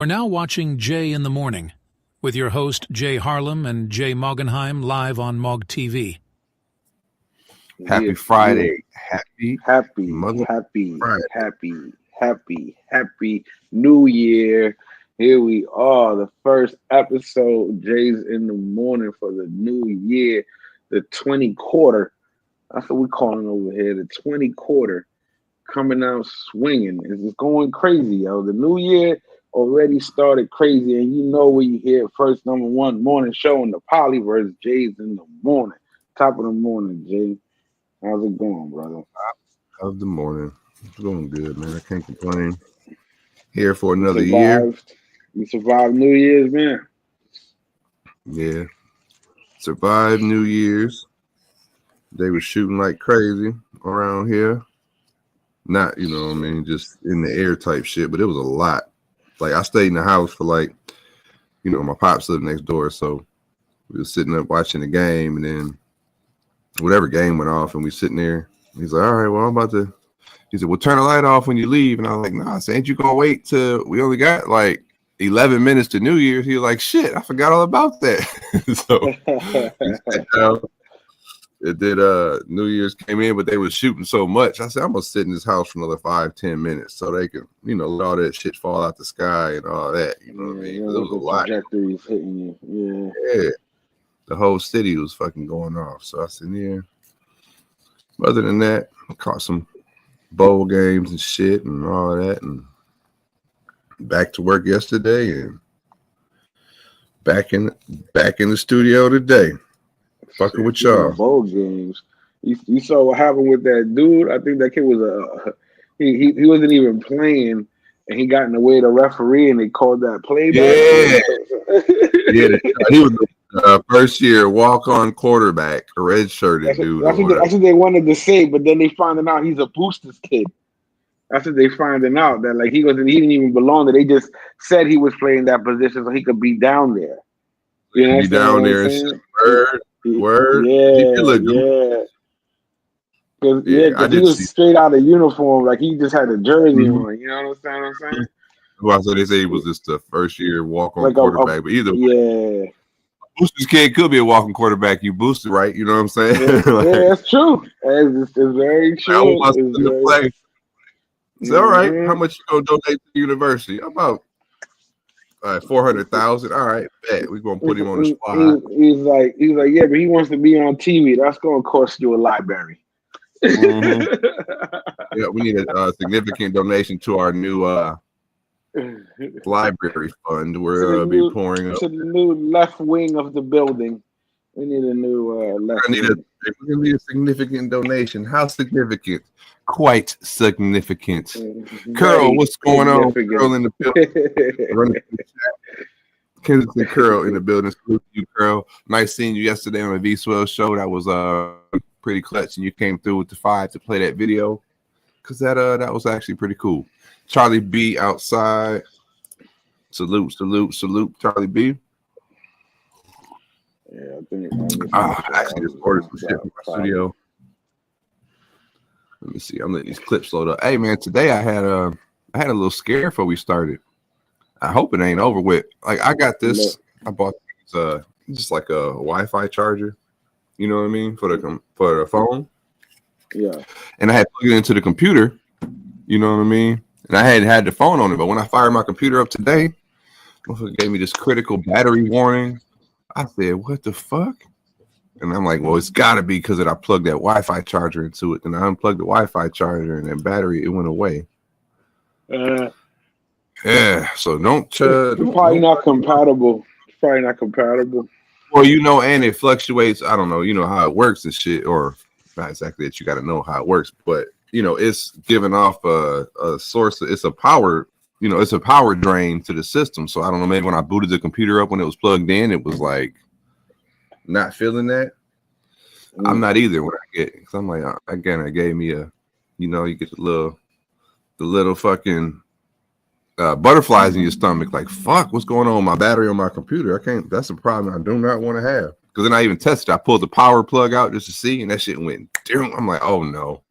We're now watching Jay in the Morning with your host Jay Harlem and Jay Moggenheim live on Mog TV. Happy Friday. Happy New Year. Here we are, the first episode, Jay's in the Morning for the new year, the 20 quarter. That's what we're calling over here, the 20 quarter coming out swinging. It's going crazy, yo. The new year already started crazy, and you know where you hear first number one morning show in the Polyverse, Jay's in the Morning. Top of the morning, Jay. How's it going, brother? Of the morning. It's going good, man. I can't complain. Here for another year. You survived New Year's, man. Yeah. Survived New Year's. They were shooting like crazy around here. Not, you know what I mean, just in the air type shit, but it was a lot. Like, I stayed in the house for like, you know, my pops lived next door, so we were sitting up watching the game, and then whatever game went off, and we sitting there. He's like, all right, well, I'm about to, he said, well, turn the light off when you leave. And I was like, nah, so ain't you gonna wait till we only got like 11 minutes to New Year's? He was like, shit, I forgot all about that. So it did New Year's came in, but they were shooting so much. I said, I'm gonna sit in this house for another 5-10 minutes so they can, you know, let all that shit fall out the sky and all that. You know what I mean? It was a lot. Trajectories hitting you. Yeah. The whole city was fucking going off. So I said, yeah. Other than that, I caught some bowl games and shit and all that, and back to work yesterday and back in the studio today. Fucking with y'all. Bowl games. You saw what happened with that dude. I think that kid was he wasn't even playing, and he got in the way of the referee, and they called that play. Yeah, he was the first year walk-on quarterback, a red-shirted dude. That's what they wanted to say, but then they found out he's a Boosters kid. That's what they finding out, that like he didn't even belong there. They just said he was playing that position so he could be down there. You know, be down there and shit. Word. Yeah. Because he was straight out of uniform, like he just had a jersey on. You know what I'm saying? Well, so they say he was just the first year walk-on like quarterback, but either way, Boosters kid could be a walking quarterback. You boosted, right? You know what I'm saying? Yeah, that's true. It's very true. It's all right. How much you gonna donate to the university? About 400,000. All right, bet we're gonna put him on the spot. He's like, yeah, but he wants to be on TV. That's gonna cost you a library. Yeah, we need a significant donation to our new library fund. We're be pouring to the new left wing of the building. We need a new left wing. We need a significant donation. How significant? Quite significant. Curl, what's going on? Curl in the building. Kensington Curl in the building. Salute you, Curl. Nice seeing you yesterday on the V-Swell show. That was pretty clutch, and you came through with the 5 to play that video, because that was actually pretty cool. Charlie B outside. Salute, Charlie B. Yeah, I think actually just ordered some shit from my studio. Let me see. I'm letting these clips load up. Hey man, today I had a little scare before we started. I hope it ain't over with. Like, I got this. I bought this, just like a Wi-Fi charger. You know what I mean, for the phone. Yeah. And I had plugged it into the computer. You know what I mean. And I hadn't had the phone on it, but when I fired my computer up today, it gave me this critical battery warning. I said, "What the fuck?" And I'm like, "Well, it's got to be because I plugged that Wi-Fi charger into it." And I unplugged the Wi-Fi charger, and that battery, it went away. Yeah, so don't. Probably not compatible. Well, you know, and it fluctuates. I don't know, you know how it works and shit, or not exactly that. You got to know how it works, but you know, it's giving off a source. It's a power. You know, it's a power drain to the system. So I don't know. Maybe when I booted the computer up when it was plugged in, it was like not feeling that. I'm not either when I get. Cause I'm like, again, it gave me a. You know, you get the little fucking butterflies in your stomach. Like, fuck, what's going on with my battery on my computer? I can't. That's a problem I do not want to have. Because then I even tested. I pulled the power plug out just to see, and that shit went. I'm like, oh no.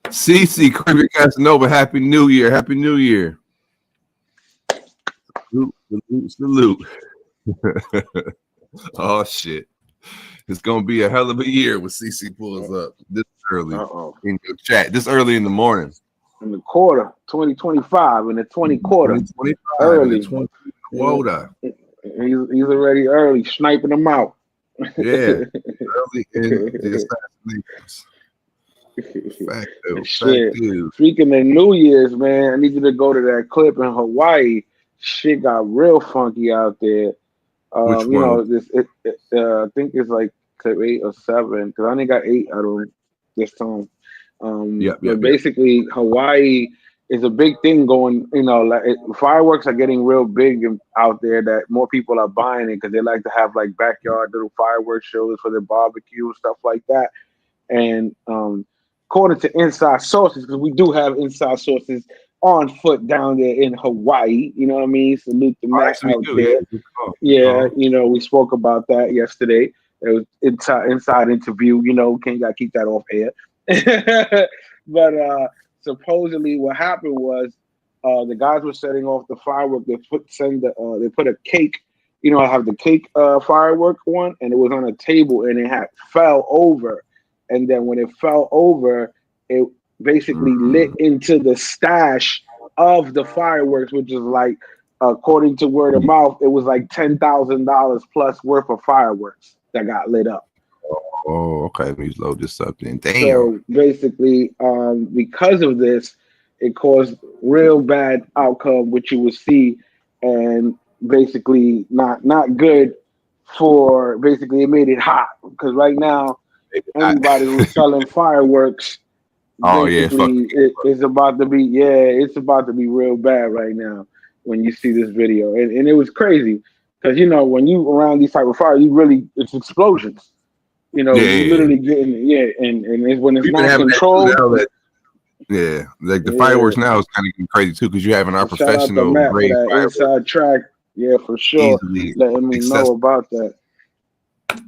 CC Kirby Casanova, Happy New Year. Salute. Oh shit. It's gonna be a hell of a year when CC pulls up this early in your chat. This early in the morning. In the quarter, 2025, in the 20 quarter. 2025 early. 20 quota. He's already early, sniping them out. Yeah. Early in the assassinations. Speaking of New Year's, man, I need you to go to that clip in Hawaii. Shit got real funky out there. Which you one? know, I think it's like clip 8 or 7 because I only got 8 out of this time. But basically, Hawaii is a big thing going. You know, like fireworks are getting real big out there. That more people are buying it because they like to have like backyard little fireworks shows for their barbecue and stuff like that. And according to inside sources, because we do have inside sources on foot down there in Hawaii, you know what I mean? Salute the Mac out there. Yeah, you know, we spoke about that yesterday. It was inside interview, you know, can't gotta keep that off air. But supposedly what happened was the guys were setting off the firework. They put a cake, you know, I have the cake firework one, and it was on a table and it fell over. And then when it fell over, it basically lit into the stash of the fireworks, which is like, according to word of mouth, it was like $10,000 plus worth of fireworks that got lit up. Oh, okay. Let me load this up then. Damn. So basically, because of this, it caused real bad outcome, which you will see, and basically not good for. Basically, it made it hot because right now everybody who's selling fireworks. Oh yeah, it's about to be real bad right now when you see this video, and it was crazy because you know when you around these type of fires, it's explosions. You know, you're literally getting and it's when it's not controlled. Like the fireworks now is kind of getting crazy too because you're having our professional grade inside track. Yeah, for sure. Letting me know about that.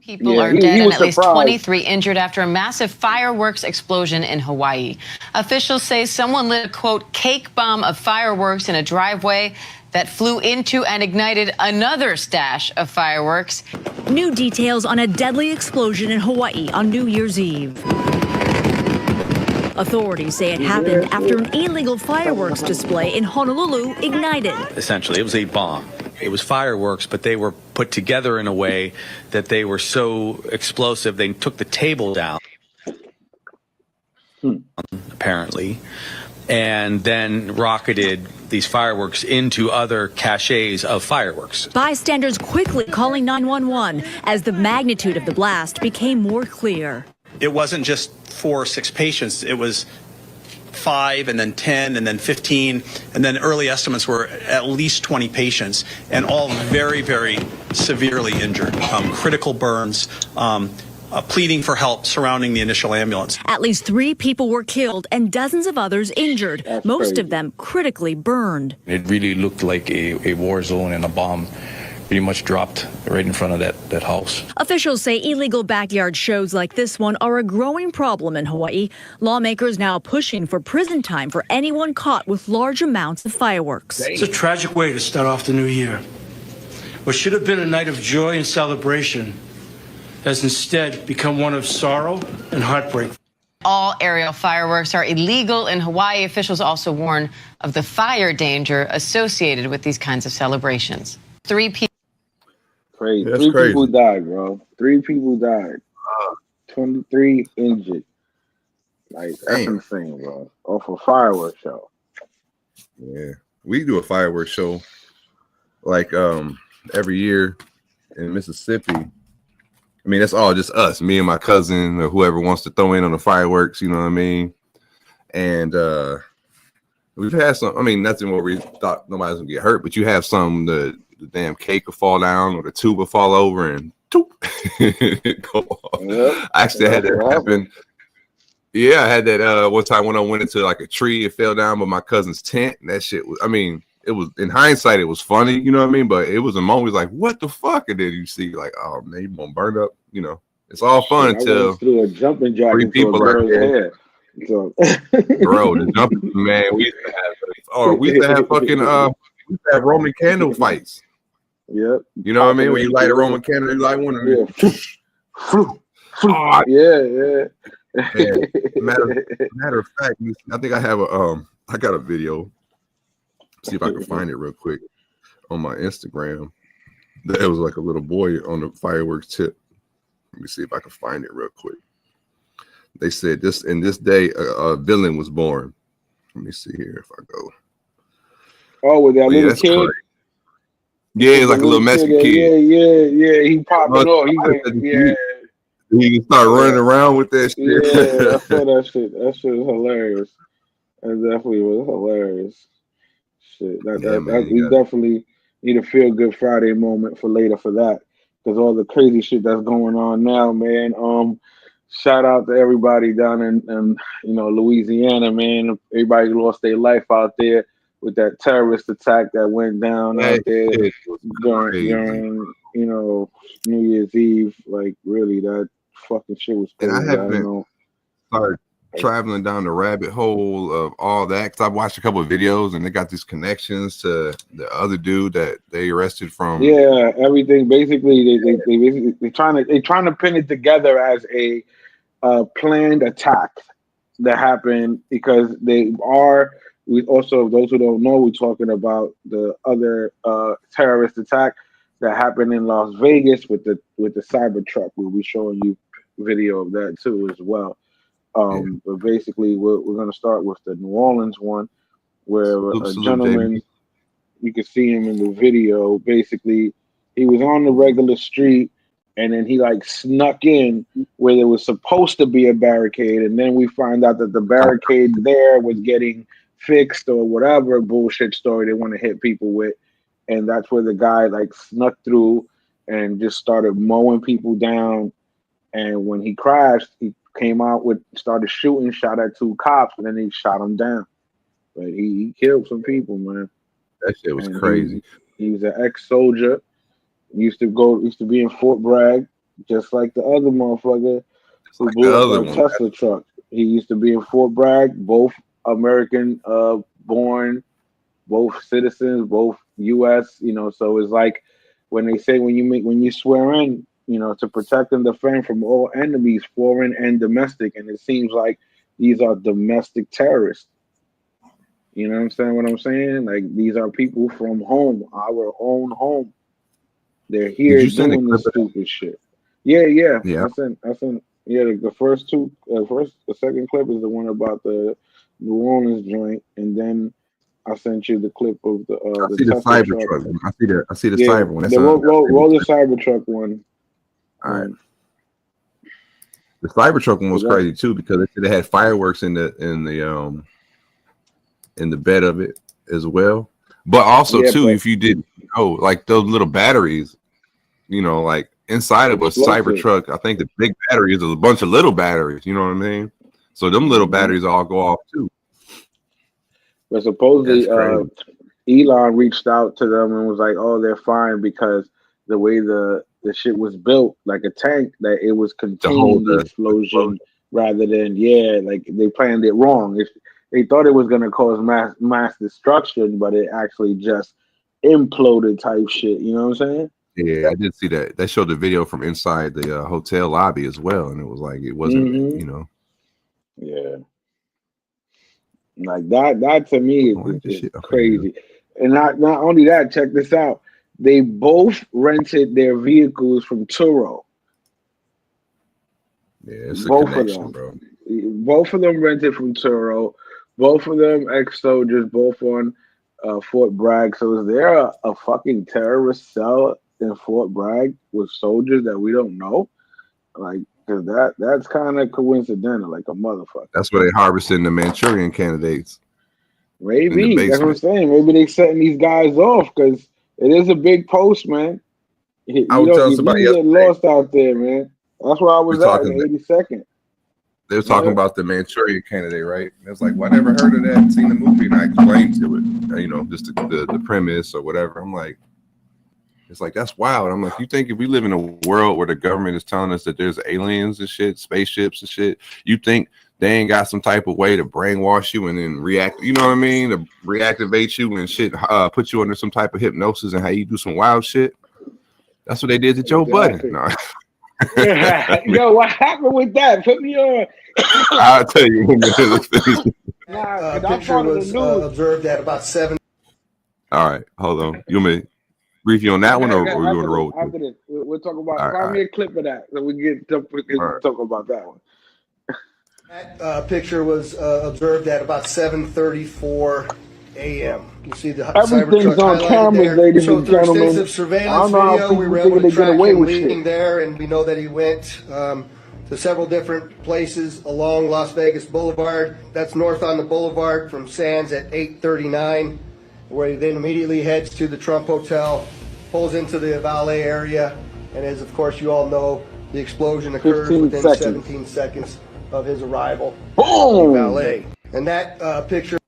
People are dead and at least 23 injured after a massive fireworks explosion in Hawaii. Officials say someone lit a, quote, cake bomb of fireworks in a driveway that flew into and ignited another stash of fireworks. New details on a deadly explosion in Hawaii on New Year's Eve. Authorities say it happened after an illegal fireworks display in Honolulu ignited. Essentially, it was a bomb. It was fireworks, but they were put together in a way that they were so explosive, they took the table down, apparently, and then rocketed these fireworks into other caches of fireworks. Bystanders quickly calling 911 as the magnitude of the blast became more clear. It wasn't just 4 or 6 patients. It was 5 and then 10 and then 15. And then early estimates were at least 20 patients and all very, very severely injured. Critical burns, pleading for help surrounding the initial ambulance. At least 3 people were killed and dozens of others injured, most of them critically burned. It really looked like a war zone and a bomb pretty much dropped right in front of that house. Officials say illegal backyard shows like this one are a growing problem in Hawaii. Lawmakers now pushing for prison time for anyone caught with large amounts of fireworks. It's a tragic way to start off the new year. What should have been a night of joy and celebration has instead become one of sorrow and heartbreak. All aerial fireworks are illegal in Hawaii. Officials also warn of the fire danger associated with these kinds of celebrations. 3 people. Crazy. 3 people died, bro. 3 people died. 23 injured. Like, that's insane, bro. Off a fireworks show. Yeah. We do a fireworks show like every year in Mississippi. I mean, that's all just us, me and my cousin or whoever wants to throw in on the fireworks, you know what I mean? And we've had some, I mean, nothing where we thought nobody was gonna get hurt, but you have some the damn cake will fall down or the tube will fall over and go off. Yep. I actually had that happen. Yeah, I had that one time when I went into like a tree, it fell down by my cousin's tent. And that shit was, I mean, it was in hindsight, it was funny, you know what I mean? But it was a moment like, what the fuck? And then you see, like, oh man, you gonna burn up, you know. It's all fun until through a jumping jack 3 people are there. So. Bro, the jumping man, we used to have fucking We had Roman candle fights. Yep. You know what I mean? When you light a Roman candle, you light one of them. Yeah. Matter of fact, I think I have I got a video. See if I can find it real quick on my Instagram. There was like a little boy on the fireworks tip. Let me see if I can find it real quick. They said this day a villain was born. Let me see here if I go. Oh, with that little kid. Crazy. Yeah, it's like a little Mexican kid. Yeah. He popping off. He's like, He can start running around with that shit. Yeah, I saw that shit. That shit was hilarious. That definitely was hilarious. Shit, we definitely need a feel good Friday moment for later for that, because all the crazy shit that's going on now, man. Shout out to everybody down in Louisiana, man. Everybody lost their life out there with that terrorist attack that went down out there during New Year's Eve. Like, really, that fucking shit was crazy. And I haven't started traveling down the rabbit hole of all that, because I've watched a couple of videos and they got these connections to the other dude that they arrested from. Yeah, everything. Basically, they're trying to pin it together as a planned attack that happened, because we also, those who don't know, we're talking about the other terrorist attack that happened in Las Vegas with the Cybertruck. We'll be showing you video of that too as well. But basically, we're going to start with the New Orleans one, where a gentleman, you can see him in the video. Basically, he was on the regular street, and then he like snuck in where there was supposed to be a barricade, and then we find out that the barricade there was getting fixed or whatever bullshit story they want to hit people with, and that's where the guy like snuck through and just started mowing people down. And when he crashed, he came out started shooting, shot at 2 cops, and then he shot them down. But he killed some people, man. That shit was crazy. He was an ex-soldier. Used to be in Fort Bragg, just like the other motherfucker who blew up a Tesla truck. He used to be in Fort Bragg, both American born, both citizens, both U.S. So it's like when they say when you swear in, to protect and defend from all enemies, foreign and domestic, and it seems like these are domestic terrorists. You know what I'm saying? What I'm saying? Like, these are people from home, our own home. They're here doing this stupid shit. Yeah. I sent. Yeah, the second clip is the one about the New Orleans joint, and then I sent you the clip of the Cybertruck. I see the cyber one. Roll the Cybertruck one. All right. The Cybertruck one was crazy too, because they had fireworks in the bed of it as well. But also if you didn't know, like those little batteries, like inside of a Cybertruck, I think the big battery is a bunch of little batteries. You know what I mean? So them little batteries all go off too. But supposedly, Elon reached out to them and was like, "Oh, they're fine," because the way the shit was built, like a tank, that it was containing the explosion rather than like they planned it wrong. They thought it was gonna cause mass destruction, but it actually just imploded type shit. You know what I'm saying? Yeah, I did see that. They showed the video from inside the hotel lobby as well, and it was like it wasn't, Yeah. Like that to me is crazy. And not only that, check this out. They both rented their vehicles from Turo. Yeah, it's both of them, bro. Both of them rented from Turo. Both of them ex-soldiers, both on Fort Bragg. So is there a fucking terrorist cell in Fort Bragg with soldiers that we don't know? Like, because that's kind of coincidental, like a motherfucker. That's where they harvesting the Manchurian candidates. Maybe that's what I'm saying. Maybe they setting these guys off, because it is a big post, man. I was telling somebody you get lost out there, man. That's where I was at in 82nd. They were talking about the Manchurian candidate, right? And it's like, well, I never heard of that. Seen the movie, and I explained to it, just the premise or whatever. I'm like, it's like, that's wild. I'm like, you think if we live in a world where the government is telling us that there's aliens and shit, spaceships and shit, you think they ain't got some type of way to brainwash you and then react, you know what I mean? To reactivate you and shit, put you under some type of hypnosis and how you do some wild shit. That's what they did to Joe Budden. No. Yo, what happened with that? Put me on. I'll tell you. Picture was observed at about 7. All right, hold on. You want me to brief you on that one, or you want to roll? After this, we'll talk about. Find me a clip of that, so we can talk about that one. That picture was observed at about 7:34 a.m. You see the everything's on cameras, ladies and gentlemen. Extensive surveillance video. We were able to track him leaving there, and we know that he went to several different places along Las Vegas Boulevard. That's north on the boulevard from Sands at 8:39, where he then immediately heads to the Trump Hotel, pulls into the valet area, and as of course you all know, the explosion occurs within 17 seconds of his arrival. Boom! The valet. And that picture.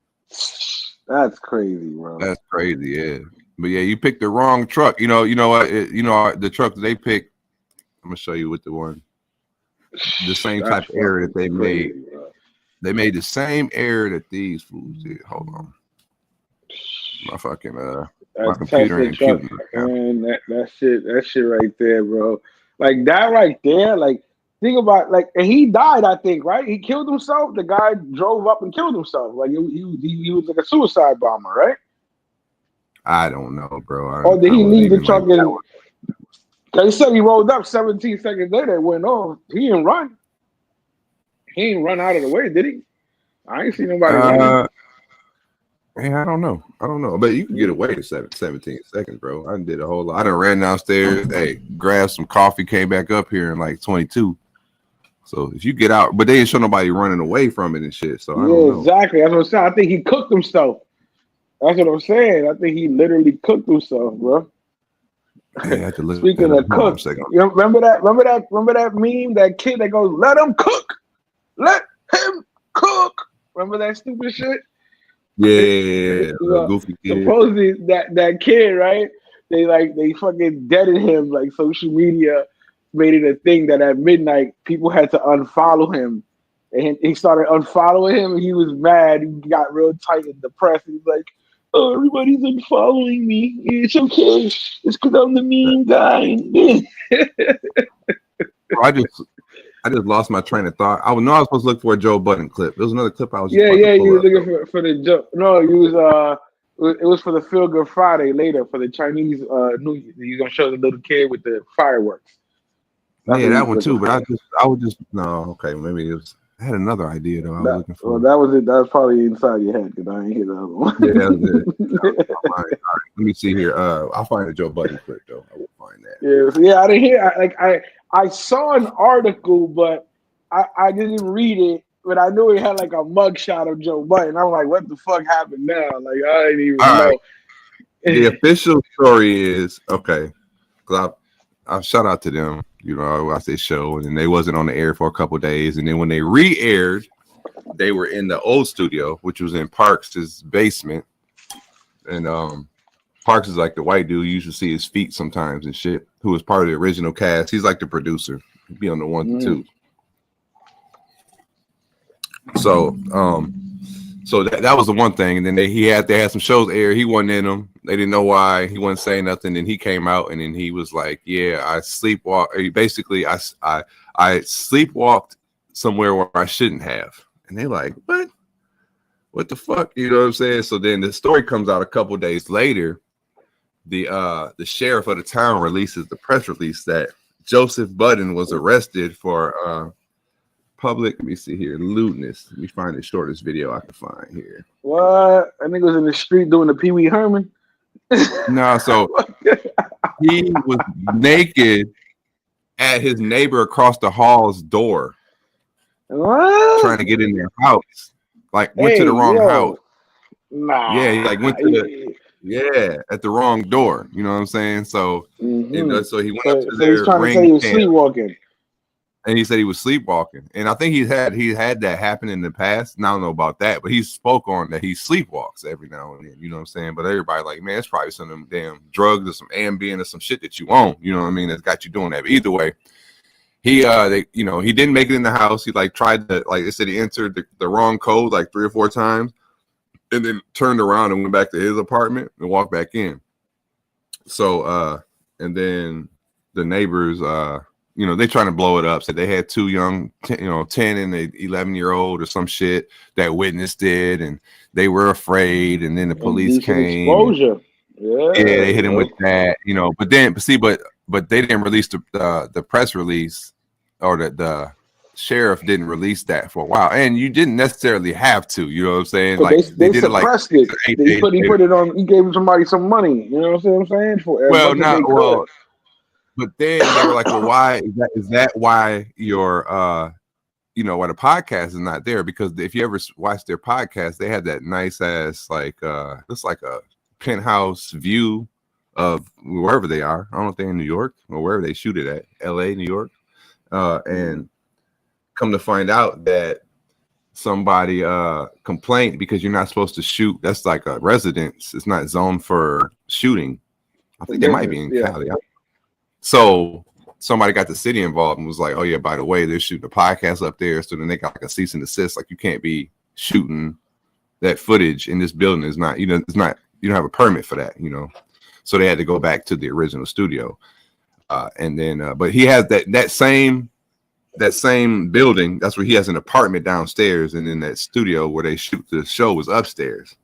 That's crazy, bro. That's crazy, yeah. But yeah, you picked the wrong truck. You know what? The truck that they picked. I'm gonna show you with the one. The same type of error that they made. They made the same error that these fools did. Hold on. My fucking my computer ain't cute. Man, that shit right there, bro. Like that right there, like think about and he died, I think, right? He killed himself. The guy drove up and killed himself. Like he was like a suicide bomber, right? I don't know, bro. Or did he leave the truck in? They said he rolled up 17 seconds later. It went off. He didn't run. He didn't run out of the way, did he? I ain't seen nobody running. Hey, I don't know. But you can get away to 17 seconds, bro. I did a whole lot. I done ran downstairs, grabbed some coffee, came back up here in like 22. So if you get out, but they didn't show nobody running away from it and shit. So I don't know. Exactly. That's what I'm saying. I think he cooked himself. That's what I'm saying. I think he literally cooked himself, bro. Yeah, Speaking of cook, you remember that meme, that kid that goes, "Let him cook, let him cook." Remember that stupid shit? Yeah, goofy kid. Supposedly that kid, right? They fucking deaded him. Like social media made it a thing that at midnight people had to unfollow him, and he started unfollowing him. And he was mad. He got real tight and depressed. He's like, "Oh, everybody's unfollowing me. It's okay. It's because I'm the mean guy." I just lost my train of thought. I was supposed to look for a Joe Budden clip. There was another clip I was. Yeah. You were looking for the Joe. No, you was it was for the Feel Good Friday later for the Chinese New Year. You're gonna show the little kid with the fireworks. Yeah, that one too. But I would just no. Okay, maybe it was. I had another idea though. I was looking for. Well, that was it. That was probably inside your head because I ain't hear the other one. Yeah, that was it. All right. Let me see here. I'll find a Joe Budden clip though. I will find that. Yeah. I didn't hear. I saw an article, but I didn't read it. But I knew it had like a mugshot of Joe Budden. I'm like, what the fuck happened now? Like I didn't even know. Right. The official story is okay. Because I shout out to them. You know, I watched their show, and then they wasn't on the air for a couple of days, and then when they re-aired, they were in the old studio, which was in Parks' basement, and Parks is like the white dude. You usually see his feet sometimes and shit. Who was part of the original cast? He's like the producer. He'd be on the 1 to 2. So, so that was the one thing, and then they had some shows air. He wasn't in them. They didn't know why. He wasn't saying nothing. Then he came out, and then he was like, "Yeah, I sleepwalked. Basically, I sleepwalked somewhere where I shouldn't have." And they're like, "What? What the fuck?" You know what I'm saying? So then the story comes out a couple days later. The sheriff of the town releases the press release that Joseph Budden was arrested for public. Let me see here, lewdness. Let me find the shortest video I can find here. What? I think it was in the street doing the Pee Wee Herman. No, so he was naked at his neighbor across the hall's door. What? Trying to get in their house. Like went to the wrong house. Nah. Yeah, he like went to at the wrong door. You know what I'm saying? So so he went up to their trying to say he was sleepwalking. And he said he was sleepwalking. And I think he had that happen in the past. And I don't know about that, but he spoke on that he sleepwalks every now and then. You know what I'm saying? But everybody like, man, it's probably some of them damn drugs or some Ambien or some shit that you own. You know what I mean? That's got you doing that. But either way, he he didn't make it in the house. He like tried to, like they said, he entered the wrong code like 3 or 4 times, and then turned around and went back to his apartment and walked back in. So and then the neighbors they trying to blow it up. So they had 2 young 10 and an 11-year-old or some shit that witnessed it, and they were afraid, and then the police came. Exposure. Yeah, they hit him with that, but they didn't release the press release, or the sheriff didn't release that for a while, and you didn't necessarily have to. You know what I'm saying? Like they did suppressed it. He put it on. He gave somebody some money. You know what I'm saying? But then they were like, well, why is that why your why the podcast is not there? Because if you ever watch their podcast, they had that nice ass it's like a penthouse view of wherever they are. I don't know if they're in New York or wherever they shoot it at, LA, New York. And come to find out that somebody complained because you're not supposed to shoot. That's like a residence. It's not zoned for shooting. I think they might be in Cali. So somebody got the city involved and was like, oh yeah, by the way, they're shooting a podcast up there. So then they got like a cease and desist. Like, you can't be shooting that footage in this building. It's not, it's not, you don't have a permit for that, So they had to go back to the original studio. And then, but he has that same building. That's where he has an apartment downstairs. And then that studio where they shoot the show was upstairs.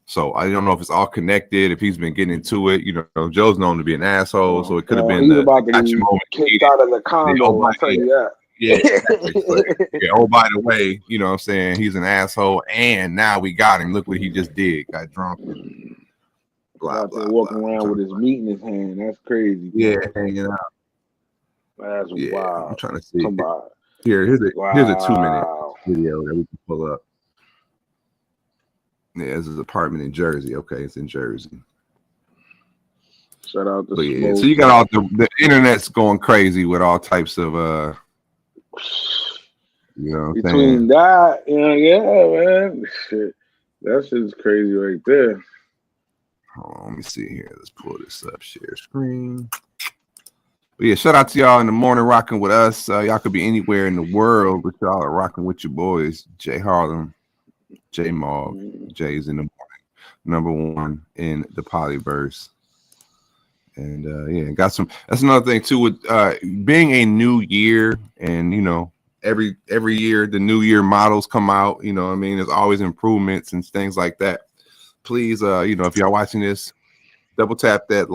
So I don't know if it's all connected, if he's been getting into it. Joe's known to be an asshole, so it could have been he's about to be kicked out of the condo. I'll tell you that. Yeah, exactly. Oh, by the way, what I'm saying, he's an asshole, and now we got him. Look what he just did. Got drunk. Walking around with his meat in his hand. That's crazy. Yeah, hanging out. That's wild. I'm trying to see. Here's a 2-minute video that we can pull up. Yeah, this is an apartment in Jersey. Okay, it's in Jersey. Shout out to so you got all the internet's going crazy with all types of between that, man. Shit. That shit's crazy right there. Hold on, let me see here. Let's pull this up. Share screen. But yeah, shout out to y'all in the morning rocking with us. Y'all could be anywhere in the world, but y'all are rocking with your boys, Jay Harlem, J Mog. Jay's in the morning, #1 in the polyverse. And got some. That's another thing too with being a new year, and every year the new year models come out. There's always improvements and things like that. Please, if y'all watching this, double tap that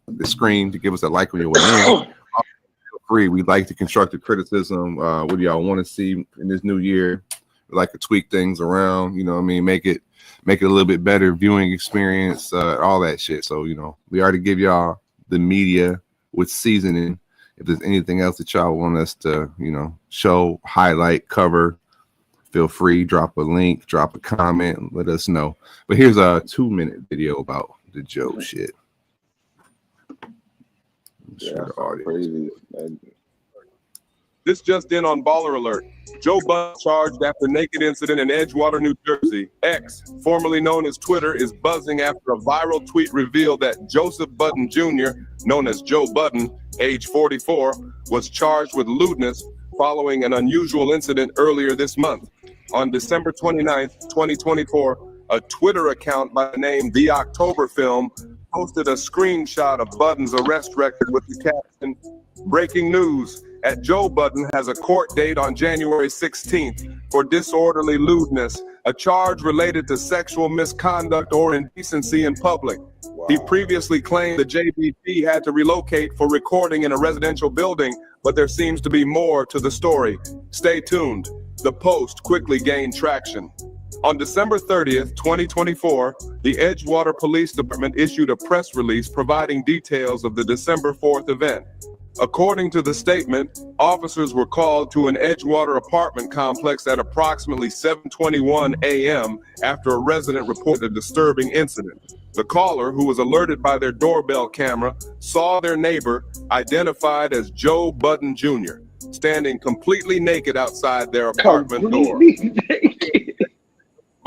the screen to give us a like when you're in. Feel free. We like the constructive criticism. What do y'all want to see in this new year? We like to tweak things around. Make it a little bit better viewing experience. All that shit. So we already give y'all the media with seasoning. If there's anything else that y'all want us to, show, highlight, cover, feel free. Drop a link, drop a comment, and let us know. But here's a 2-minute video about the Joe shit. Crazy. This just in on Baller Alert. Joe Budden charged after naked incident in Edgewater, New Jersey. X, formerly known as Twitter, is buzzing after a viral tweet revealed that Joseph Budden Jr., known as Joe Budden, age 44, was charged with lewdness following an unusual incident earlier this month. On December 29th, 2024, a Twitter account by the name The October Film posted a screenshot of Budden's arrest record with the caption, "Breaking news. At Joe Budden has a court date on January 16th for disorderly lewdness, a charge related to sexual misconduct or indecency in public. Wow. He previously claimed the JBP had to relocate for recording in a residential building, but there seems to be more to the story. Stay tuned." The post quickly gained traction. On December 30th, 2024, the Edgewater Police Department issued a press release providing details of the December 4th event. According to the statement, officers were called to an Edgewater apartment complex at approximately 7:21 a.m. after a resident reported a disturbing incident. The caller, who was alerted by their doorbell camera, saw their neighbor, identified as Joe Budden Jr., standing completely naked outside their apartment door.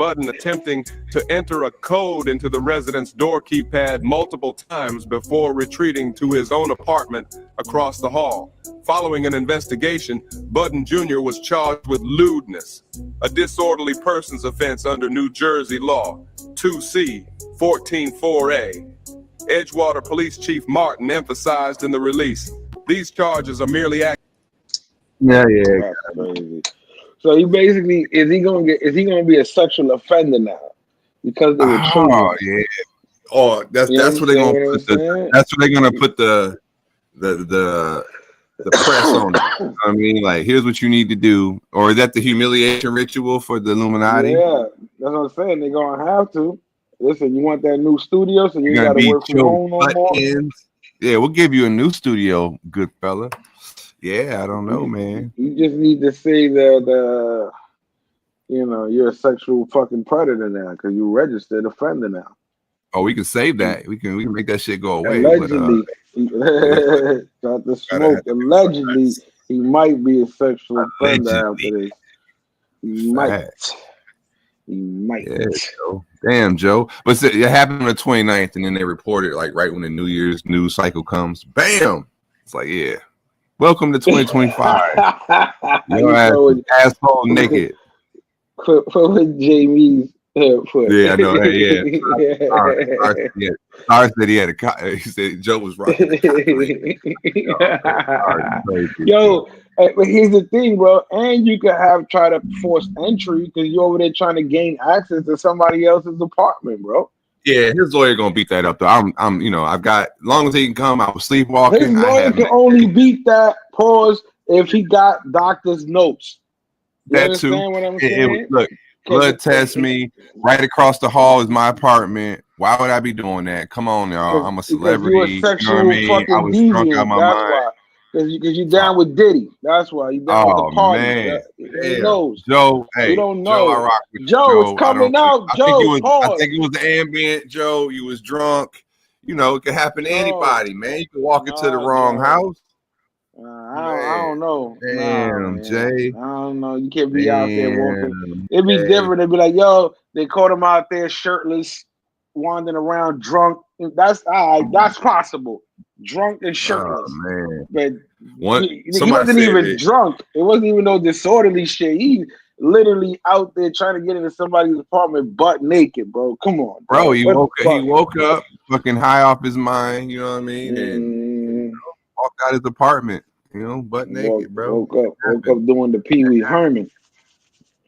Budden attempting to enter a code into the resident's door keypad multiple times before retreating to his own apartment across the hall. Following an investigation, Budden Jr. was charged with lewdness, a disorderly persons offense under New Jersey law, 2C 144A. Edgewater Police Chief Martin emphasized in the release, these charges are merely Yeah. So he basically is he gonna be a sexual offender now because they were children? Oh yeah. Oh, that's what they're gonna put that's what they're gonna put the press on it. I mean, like, here's what you need to do. Or is that the humiliation ritual for the Illuminati? Yeah, that's what I'm saying. They're gonna have to. Listen, you want that new studio, so you gotta work from home no more. Yeah, we'll give you a new studio, good fella. Yeah, I don't know, man. You just need to say that you're a sexual fucking predator now because you registered offender now. Oh, we can save that. We can make that shit go away. Allegedly, got the smoke. Allegedly, he might be a sexual offender after this. He might. Yeah, Joe. Damn, Joe. But it happened on the 29th, and then they reported like right when the New Year's news cycle comes. Bam! It's like, yeah. Welcome to 2025. Your asshole naked. For Jamie's foot. Yeah, I know that. Yeah. Star said he had he said Joe was rocking. Yo, but here's the thing, bro. And you could try to force entry because you're over there trying to gain access to somebody else's apartment, bro. Yeah, his lawyer gonna beat that up though. I've got, as long as he can come, I was sleepwalking. His lawyer can only beat that if he got doctor's notes. You understand what I'm saying? Look, blood test me. Right across the hall is my apartment. Why would I be doing that? Come on, y'all. I'm a celebrity. You're a sexual, you know what I mean? I was drunk out of my mind. Why. Because you're down with Diddy. That's why you're down with the party. Man. He knows. Joe, hey, you don't know. Joe, I rock with Joe, it's coming out. I think it was the ambient, Joe. You was drunk. You know, it could happen to anybody, man. You could walk into the wrong house. I don't know. Damn, Jay. I don't know. You can't be out there walking. It'd be different. They'd be like, yo, they caught him out there shirtless, wandering around drunk. That's that's possible. Drunk and shirtless. Oh, man. But he wasn't even drunk. It wasn't even no disorderly shit. He literally out there trying to get into somebody's apartment butt naked, bro. Come on, bro. He woke up fucking high off his mind, you know what I mean? And walked out his apartment, butt naked, bro. Woke up doing the Pee Wee Herman.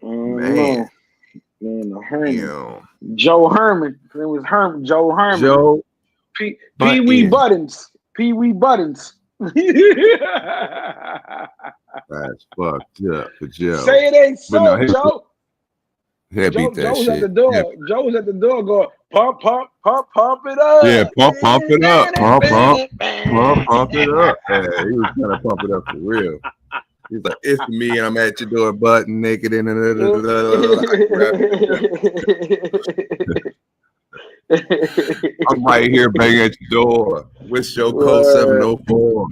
Man. Doing the Herman. Joe Herman. It was Joe Herman. Joe Pee Wee Buttons. Pee Wee Buttons. That's fucked up for Joe. Say it ain't so, Joe. Yeah, beat that Joe's shit. At the door. Yeah. Joe's at the door going, pump it up. Yeah, pump it up. Pump it up. Yeah, he was trying to pump it up for real. He's like, it's me, and I'm at your door, butt naked, and I'm right here banging at your door. What's your code 704?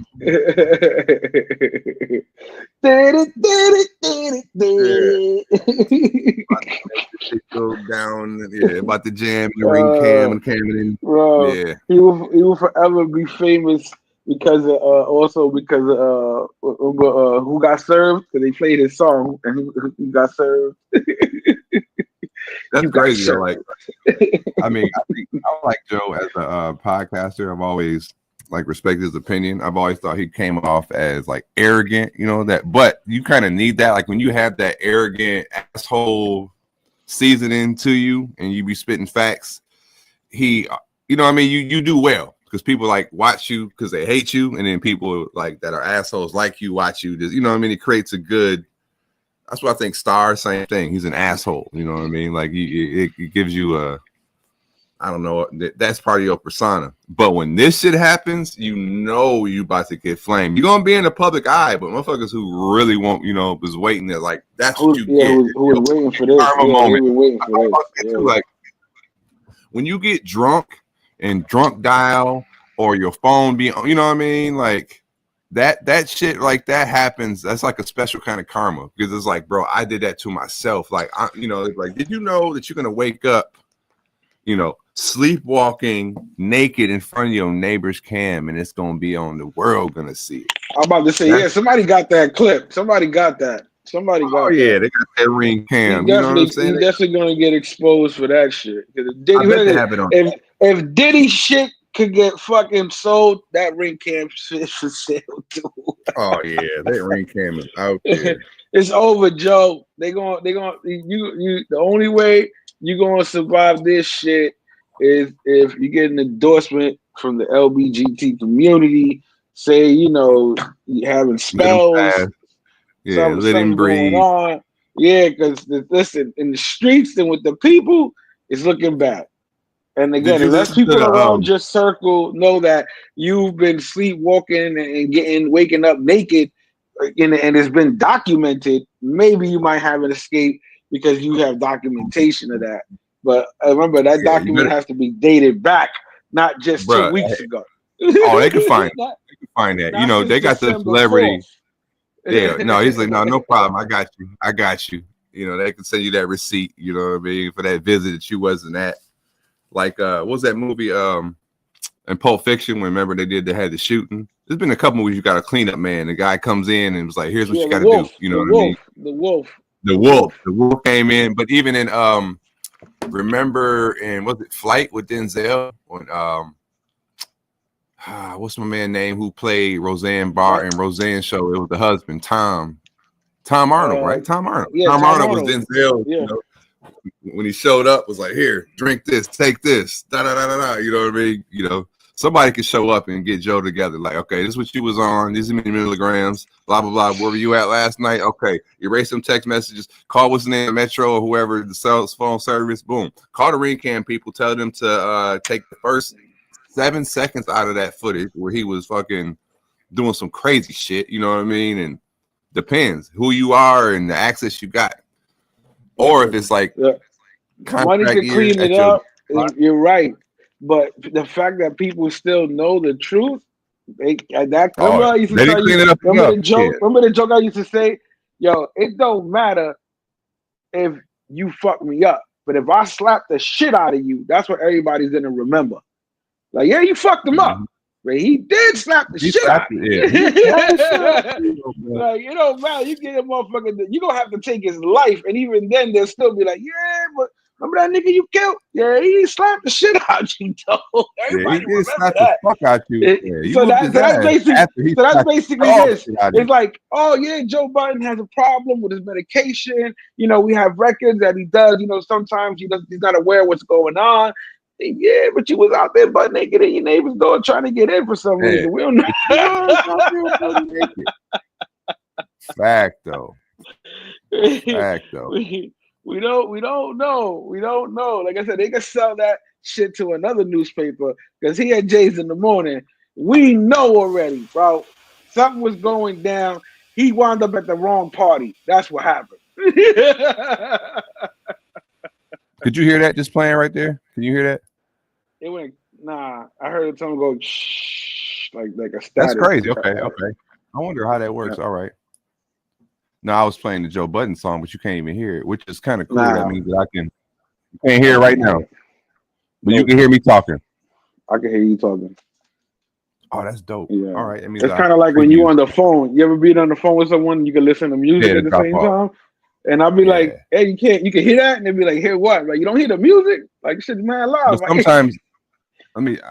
Go down, about the jam, the ring cam, and Cameron. Yeah, he will forever be famous because who got served? Because they played his song and who got served. That's crazy. Like, I mean, I like Joe as a podcaster. I've always respected his opinion. I've always thought he came off as arrogant, but you kind of need that. Like when you have that arrogant asshole seasoning to you and you be spitting facts, you do well because people watch you because they hate you, and then people that are assholes like you watch you. Just, it creates a good. That's what I think. Star, same thing. He's an asshole. You know what I mean? It gives you a, I don't know. That's part of your persona. But when this shit happens, you about to get flamed. You're gonna be in the public eye, but motherfuckers who really want, was waiting there. That's what you get. Who was waiting for this? Moment. When you get drunk and drunk dial or your phone be, you know what I mean? that shit like that happens. That's like a special kind of karma because it's like, bro, I did that to myself. Like, like, did you know that you're gonna wake up, sleepwalking naked in front of your neighbor's cam, and it's gonna be on the world gonna see it. I'm about to say, somebody got that clip. Somebody got that. Somebody got that. They got that ring cam. You know what I'm saying? He's definitely gonna get exposed for that shit. I bet they have it on. If Diddy shit could get fucking sold, that ring cam shit for sale too. Oh yeah, that ring cam is out there. It's over, Joe. The only way you gonna survive this shit is if you get an endorsement from the LBGT community. Say, you having spells. Let him breathe. Going on. Yeah, because listen, in the streets and with the people, it's looking bad. And again, unless people around your circle know that you've been sleepwalking and waking up naked, and it's been documented, maybe you might have an escape because you have documentation of that. But remember, that document has to be dated back, not just 2 weeks ago. Oh, they can find that. They can find that. They got the celebrity. 4th. Yeah, no, he's like, no problem. I got you. They can send you that receipt, for that visit that you wasn't at. Like, what was that movie in Pulp Fiction? Remember they had the shooting? There's been a couple movies you got a cleanup man. The guy comes in and was like, here's what you got to do. You know what I mean? The wolf came in. But even in, remember in, was it Flight with Denzel? When, what's my man name who played Roseanne Barr and Roseanne show? It was the husband, Tom Arnold, right? Tom Arnold. Yeah, Tom Arnold was Denzel. Yeah. When he showed up, was like, here, drink this, take this, da da da da da. You know what I mean? Somebody could show up and get Joe together. Like, okay, this is what you was on. These are many milligrams. Blah blah blah. Where were you at last night? Okay, erase some text messages. Call what's the name, Metro or whoever the cell phone service. Boom. Call the ring cam people. Tell them to take the first 7 seconds out of that footage where he was fucking doing some crazy shit. You know what I mean? And depends who you are and the access you got. Or if it's like money to clean it up, you're right. But the fact that people still know the truth, remember the joke I used to say, yo, it don't matter if you fuck me up, but if I slap the shit out of you, that's what everybody's gonna remember. Like, yeah, you fucked him up. But he did slap the shit out of you. Like, it don't matter. You get a motherfucker, you're going to have to take his life. And even then, they'll still be like, yeah, but remember that nigga you killed? Yeah, he slapped the shit out you, though. Everybody he did slap the fuck out you. So that's basically this. It's like, oh, yeah, Joe Biden has a problem with his medication. We have records that he does. Sometimes he's not aware of what's going on. Yeah, but you was out there butt naked in your neighbor's door trying to get in for some reason. We don't know. Fact though. We don't know. Like I said, they can sell that shit to another newspaper because he had Jay's in the morning. We know already, bro. Something was going down. He wound up at the wrong party. That's what happened. Could you hear that just playing right there? Can you hear that? It went, nah. I heard someone go shh, like a static. That's crazy. Okay. I wonder how that works. Yeah. All right. No, I was playing the Joe Budden song, but you can't even hear it, which is kind of cool. Nah. That means that you can't hear it right now, but you can hear me talking. I can hear you talking. Oh, that's dope. Yeah. All right. I mean, it's kind of like when you on the phone. You ever been on the phone with someone, you can listen to music at the same time? And I'll be like, hey, you can hear that? And they'll be like, hear what? Like, you don't hear the music? Like, shit's mad loud.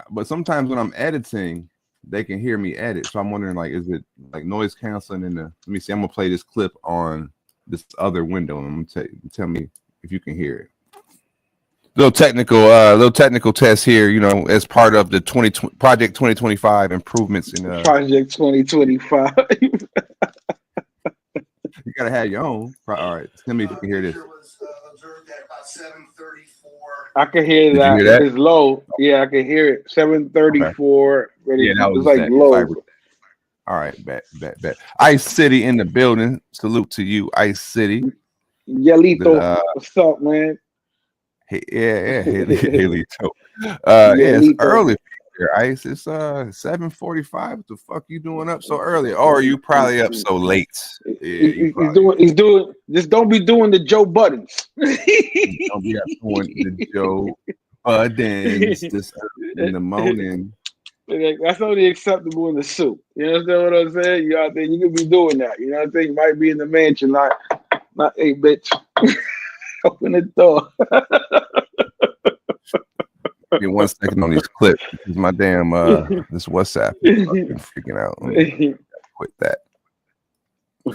But sometimes when I'm editing, they can hear me edit. So I'm wondering, like, is it like noise canceling let me see, I'm gonna play this clip on this other window and I'm gonna tell me if you can hear it. Little technical test here, as part of the Project 2025 improvements in Project 2025. You gotta have your own. All right, tell me if you can hear this. I can hear that. It's low. Yeah, I can hear it. 734. Okay. Yeah, that was like low. Fiber. All right, bet. Ice City in the building. Salute to you, Ice City. Yelito, what's up, man? Hey, Lito. It's early. there, Ice? It's 7:45. What the fuck you doing up so early? Or are you probably up so late? Yeah, he's doing. Just don't be doing the Joe Buttons. Don't be up doing the Joe Buttons this early in the morning. That's only acceptable in the soup. You understand what I'm saying? You out there, you can be doing that. You know what I'm saying? You might be in the mansion, not hey, bitch. Open the door. Give 1 second on these clips because my damn this WhatsApp is fucking freaking out. Quit that.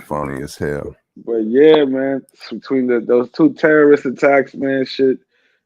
Funny as hell. But yeah, man, between those two terrorist attacks, man, shit,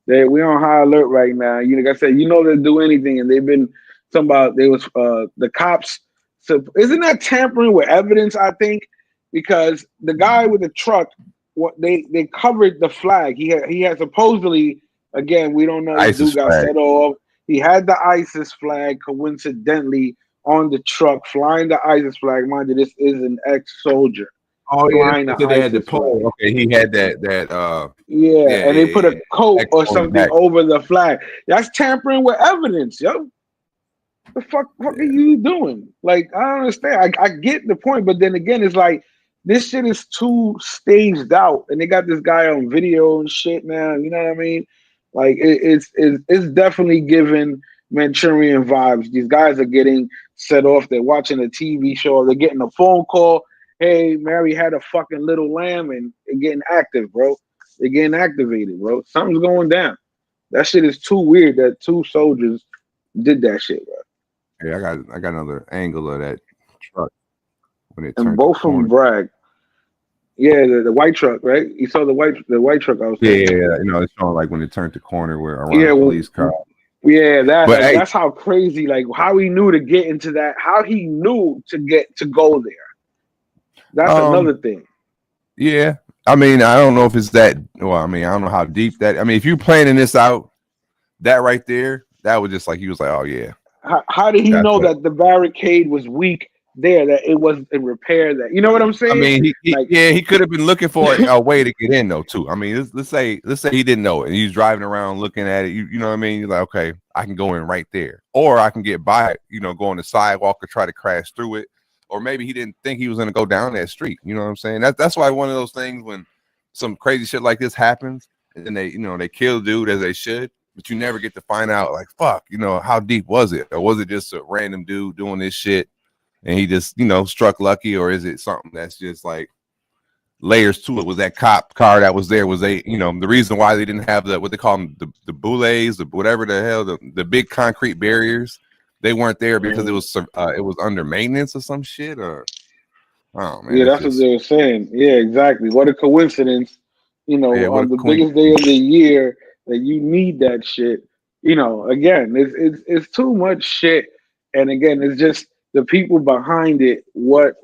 we on high alert right now. You know, like I said, you know they'll do anything, and they've been talking about the cops. So isn't that tampering with evidence? I think because the guy with the truck, what they covered the flag. He had supposedly. Again, we don't know. This dude got set off. He had the ISIS flag coincidentally on the truck, flying the ISIS flag. Mind you, this is an ex-soldier. Oh yeah, so they had the pole. Okay, he had that. And they put a coat or something over the flag. That's tampering with evidence, yo. The fuck are you doing? Like, I don't understand. I get the point, but then again, it's like this shit is too staged out, and they got this guy on video and shit now. You know what I mean? Like it's definitely giving Manchurian vibes. These guys are getting set off. They're watching a TV show. They're getting a phone call. Hey, Mary had a fucking little lamb, and they're getting active, bro. They're getting activated, bro. Something's going down. That shit is too weird that 2 soldiers did that shit, bro. Yeah, I got another angle of that truck when it and both of them brag. Yeah, the white truck, right? You saw the white truck I was saying. Yeah, you know, it's showing like when it turned the corner where around the police car. Yeah, that's how crazy, like how he knew to get into that, how he knew to go there. That's another thing. Yeah. I mean, I don't know if it's that, well, I mean, I don't know how deep that, I mean, if you're planning this out, that right there, that was just like, he was like, oh yeah. How did he know that the barricade was weak there, that it wasn't in repair, that, you know what I'm saying? I mean, he could have been looking for a way to get in though too. I mean, let's say he didn't know it and he's driving around looking at it. You know what I mean? You're like, okay, I can go in right there, or I can get by it, you know, go on the sidewalk or try to crash through it, or maybe he didn't think he was going to go down that street. You know what I'm saying? That's why one of those things when some crazy shit like this happens and then they kill the dude as they should, but you never get to find out like, fuck, you know, how deep was it, or was it just a random dude doing this shit? And he just, you know, struck lucky, or is it something that's just like layers to it? Was that cop car that was there? Was they, you know, the reason why they didn't have what they call them, the boulets, the whatever the hell, the big concrete barriers? They weren't there because it was under maintenance or some shit, or oh man. Yeah, that's what they were saying. Yeah, exactly. What a coincidence, you know, on the biggest day of the year that you need that shit. You know, again, it's too much shit, and again, it's just. The people behind it, what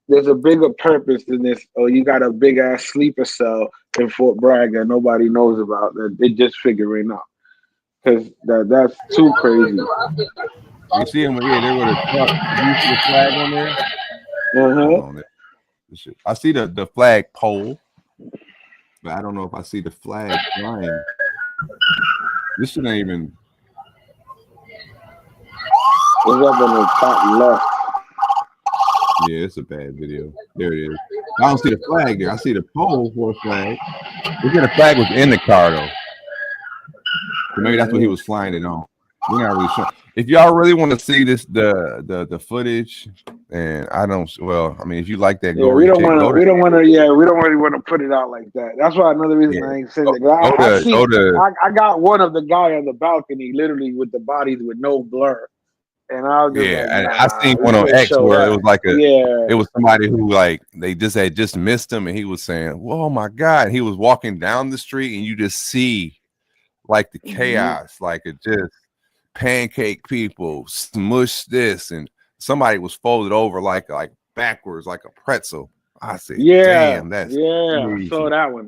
there's a bigger purpose than this. Oh, you got a big ass sleeper cell in Fort Bragg that nobody knows about, that they just figuring out. Because that's too crazy. You see him here, they were the truck. You see the flag on there? Uh-huh. I see the flag pole, but I don't know if I see the flag flying. This shit ain't even. It's up on the top left. Yeah, it's a bad video. There it is. I don't see the flag there. I see the pole for a flag. We get a flag was in the car though. So maybe that's what he was flying it on. We're not really sure. If y'all really want to see this, the footage, and I don't. Well, I mean, if you like that, we don't really want to put it out like that. That's why another reason I ain't saying that. I got one of the guy on the balcony, literally with the bodies with no blur. And I was I seen one on X where it was like it was somebody who like they had just missed him, and he was saying, "Whoa, my God!" And he was walking down the street, and you just see like the chaos, like it just pancake people, smush this, and somebody was folded over like backwards, like a pretzel. I said, "Damn, that's I saw that one.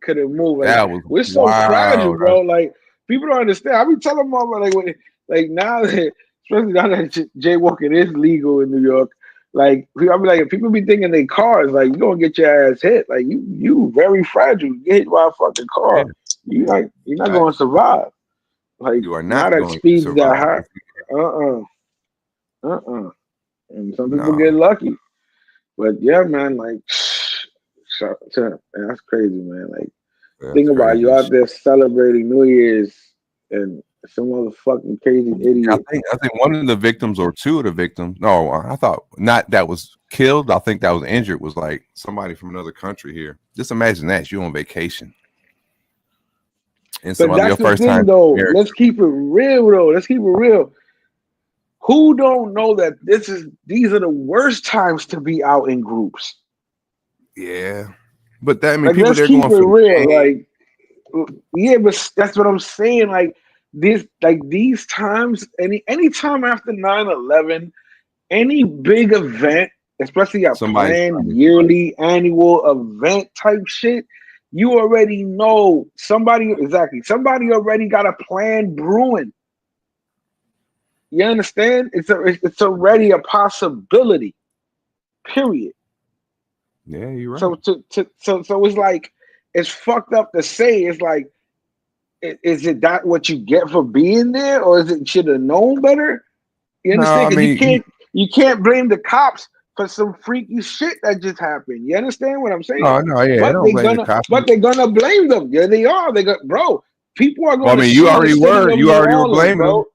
Couldn't move. Like, that was we're so fragile, bro. Like people don't understand. I be telling them all like now that. Especially now that jaywalking is legal in New York, like I be like, if people be thinking they cars, like you gonna get your ass hit, like you very fragile. You get hit by a fucking car, you're not gonna survive. Like, you are not not at going to speeds that survive. high. And some people get lucky. But yeah, man, like, man, that's crazy, man. Like, think about it, you out there celebrating New Year's and some motherfucking crazy idiot. I think one of the victims or two of the victims. No, I thought not that was killed. I think that was injured. Was like somebody from another country here. Just imagine that you're on vacation. And But that's the thing, though. Let's keep it real, though. Let's keep it real. Who don't know that these are the worst times to be out in groups? Yeah, but that, I mean, like, people let's they're keep going it for real. Like, yeah, but that's what I'm saying. Like these times, any time after 9/11, any big event, especially a planned yearly annual event type shit, you already know somebody already got a plan brewing. You understand? It's already a possibility. Period. Yeah, you're right. So it's like, it's fucked up to say. It's like, is it that what you get for being there, or is it should have known better? You understand? Because you can't blame the cops for some freaky shit that just happened. You understand what I'm saying? No, yeah. But they're gonna blame them. Yeah, they are. Bro. People are going. Well, I mean, you already were blaming bro. them.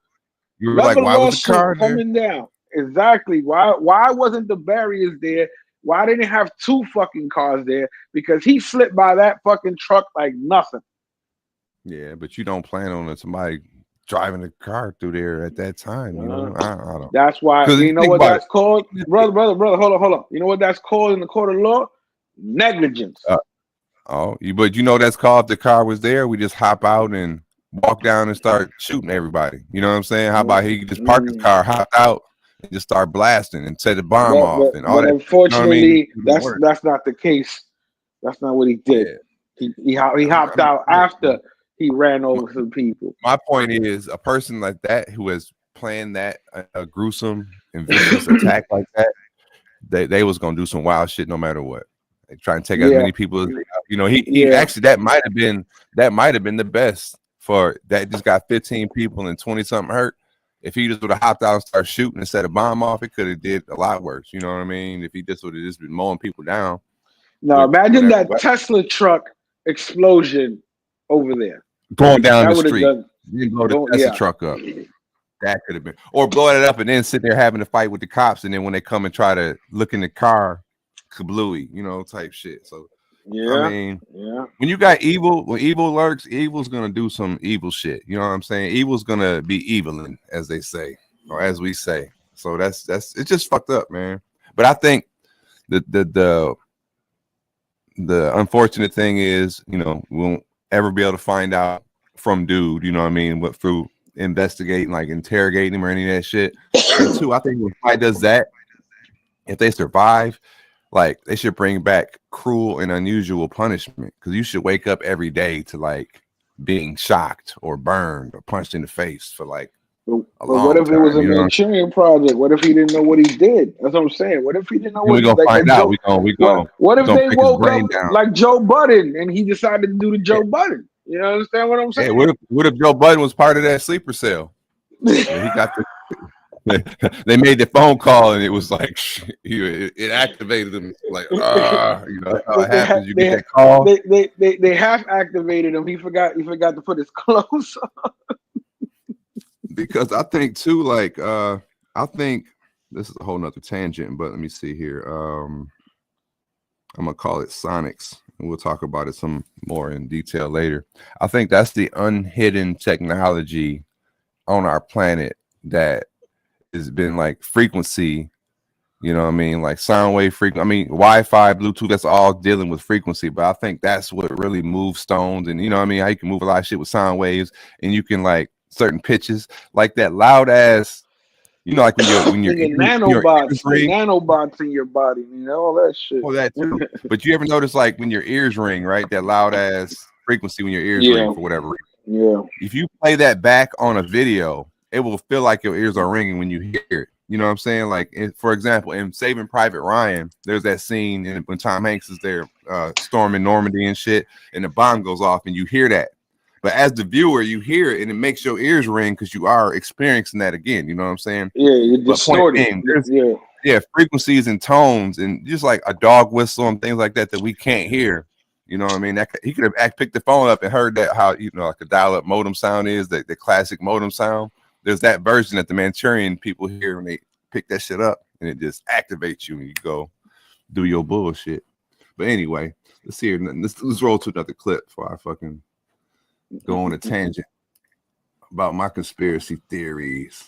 You were like, why was the car coming down? Exactly. Why wasn't the barriers there? Why didn't have two fucking cars there? Because he slipped by that fucking truck like nothing. Yeah, but you don't plan on somebody driving a car through there at that time. You know, I don't. That's why. You know what that's called, brother. Hold on. You know what that's called in the court of law? Negligence. But you know that's called if the car was there. We just hop out and walk down and start shooting everybody. You know what I'm saying? How about he just park his car, hop out, and just start blasting and set the bomb off and all that. Unfortunately, that's not the case. That's not what he did. Yeah. He hopped out after he ran over some people. My point is, a person like that who has planned that a gruesome and vicious attack like that, they was gonna do some wild shit no matter what. They try and take as many people as he actually that might have been the best for that. Just got 15 people and 20 something hurt. If he just would have hopped out and started shooting and set a bomb off, it could have did a lot worse. You know what I mean? If he just would have just been mowing people down. No, imagine that Tesla truck explosion over there. Going down the street. You blow the Tesla truck up. That could have been. Or blow it up and then sit there having to fight with the cops. And then when they come and try to look in the car, kablooey, type shit. So, I mean, when you got when evil lurks, evil's going to do some evil shit. You know what I'm saying? Evil's going to be eviling, as they say, or as we say. So that's it's just fucked up, man. But I think the unfortunate thing is, we won't ever be able to find out from dude, you know what I mean, what through investigating, like interrogating him or any of that shit. And two, I think when somebody does that, if they survive, like they should bring back cruel and unusual punishment, because you should wake up every day to like being shocked or burned or punched in the face for like what if it was a Manchurian project? What if he didn't know what he did? That's what I'm saying. What if he didn't know what he did? We're gonna find out. We go. What if they woke up like Joe Budden and he decided to do the Joe Budden? You understand what I'm saying? Yeah, what if Joe Budden was part of that sleeper cell? He got they made the phone call and it was like it activated them like that's how it happens. You get that call. They half activated him. He forgot to put his clothes on. Because I think too, like I think this is a whole nother tangent, but let me see here. I'm gonna call it Sonics, and we'll talk about it some more in detail later. I think that's the unhidden technology on our planet that has been like frequency, you know what I mean? Like sound wave frequency. I mean, Wi-Fi, Bluetooth, that's all dealing with frequency, but I think that's what really moves stones. And you know what I mean? How you can move a lot of shit with sound waves, and you can like certain pitches, like that loud ass, like when you're nanobots in your body, all that shit. Oh, that too. But you ever notice like when your ears ring, right? That loud ass frequency when your ears ring for whatever reason. Yeah. If you play that back on a video, it will feel like your ears are ringing when you hear it. You know what I'm saying? Like, for example, in Saving Private Ryan, there's that scene when Tom Hanks is there storming Normandy and shit, and the bomb goes off, and you hear that. But as the viewer, you hear it and it makes your ears ring because you are experiencing that again. You know what I'm saying? Yeah, you distorted. Yeah, frequencies and tones and just like a dog whistle and things like that we can't hear. You know what I mean? He could have picked the phone up and heard that how like a dial-up modem sound is, the classic modem sound. There's that version that the Manchurian people hear when they pick that shit up, and it just activates you and you go do your bullshit. But anyway, let's see here. Let's roll to another clip before I fucking go on a tangent about my conspiracy theories,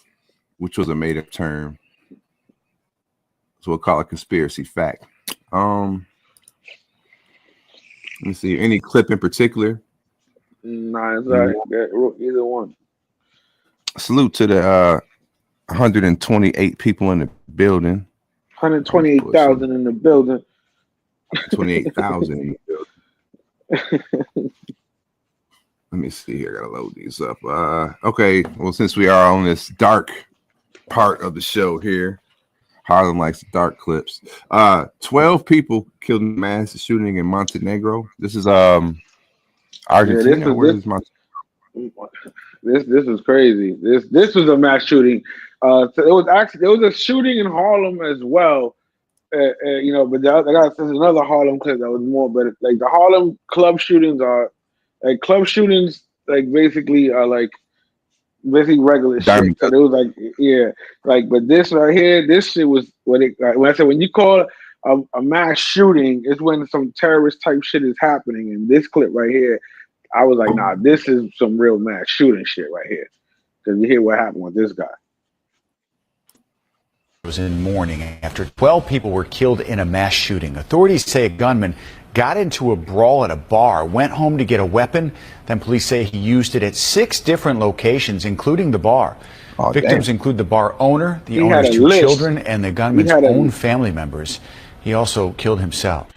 which was a made-up term. So we'll call it conspiracy fact. Let me see. Any clip in particular? Nah, it's all right. Either one. Salute to the 128 people in the building. 128,000 in the building. 28,000 in the building. Let me see here. I gotta load these up. Okay. Well, since we are on this dark part of the show here, Harlem likes dark clips. 12 people killed in a mass shooting in Montenegro. This is Argentina. This is crazy. This was a mass shooting. So it was a shooting in Harlem as well. But there's another Harlem clip that was more. But like the Harlem club shootings are like basically regular shit. So it was but this right here, this shit was when I said when you call a mass shooting, it's when some terrorist type shit is happening. And this clip right here, I was like, nah, this is some real mass shooting shit right here. Because you hear what happened with this guy. It was in mourning after 12 people were killed in a mass shooting. Authorities say a gunman got into a brawl at a bar, went home to get a weapon. Then police say he used it at 6 different locations, including the bar. Victims include the bar owner, the owner's 2 children, and the gunman's own family members. He also killed himself.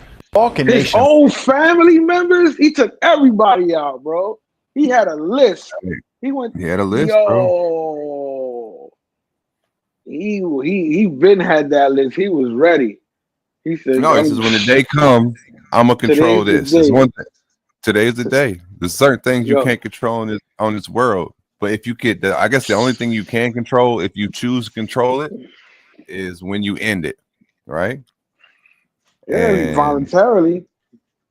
His own family members? He took everybody out, bro. He had a list. He had a list, bro. He been had that list. He was ready. He said, "No, he says when the day comes, I'm gonna control this." It's one thing. Today's the day. There's certain things you can't control on this world, but if you get I guess the only thing you can control, if you choose to control it, is when you end it, right? Yeah, voluntarily.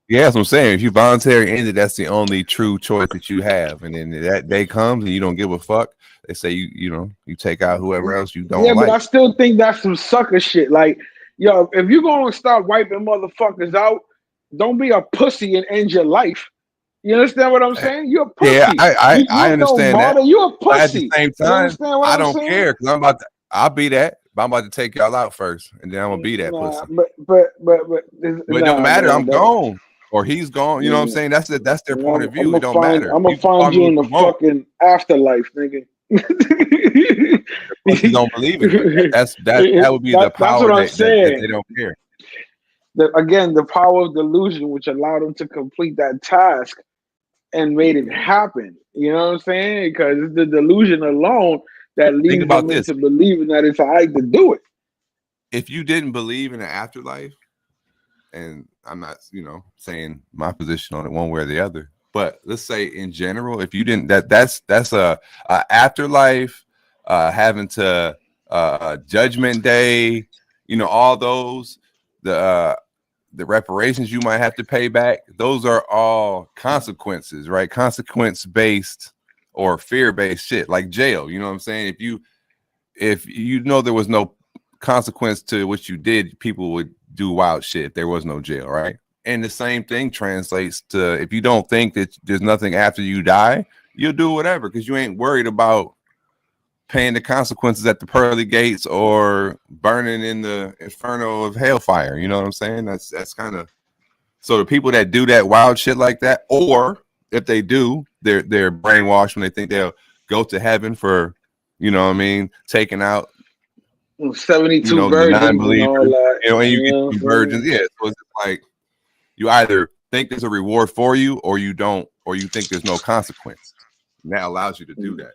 Yeah, that's what I'm saying. If you voluntarily end it, that's the only true choice that you have. And then that day comes and you don't give a fuck. They say you take out whoever else you don't like. Yeah, but I still think that's some sucker shit. Like, yo, if you're gonna start wiping motherfuckers out, don't be a pussy and end your life. You understand what I'm saying? You're a pussy. Yeah, I understand that. You're a pussy. But at the same time, I don't care because I'll be that. But I'm about to take y'all out first, and then I'm gonna be that pussy. But it don't matter. I'm gone, or he's gone. You know what I'm saying? That's their point of view. It don't matter. I'm gonna find you in the fucking afterlife, nigga. You don't believe it. That would be the power. That's what I'm saying. They don't care. Again, the power of delusion, which allowed them to complete that task and made it happen. You know what I'm saying? Because it's the delusion alone that leads them into believing that it's all right to do it. If you didn't believe in an afterlife, and I'm not, saying my position on it one way or the other, but let's say in general, if you didn't, that's a afterlife, having to judgment day, all those, the reparations you might have to pay back, those are all consequences, right? Consequence based or fear-based shit, like jail. You know what I'm saying? If there was no consequence to what you did, people would do wild shit if there was no jail, right? And the same thing translates to if you don't think that there's nothing after you die, you'll do whatever because you ain't worried about paying the consequences at the pearly gates or burning in the inferno of hellfire. You know what I'm saying? That's kind of so the people that do that wild shit like that, or if they do, they're brainwashed when they think they'll go to heaven for, taking out 72 virgins and all that. And you get some virgins. Yeah, so it's like you either think there's a reward for you or you don't, or you think there's no consequence. And that allows you to do that.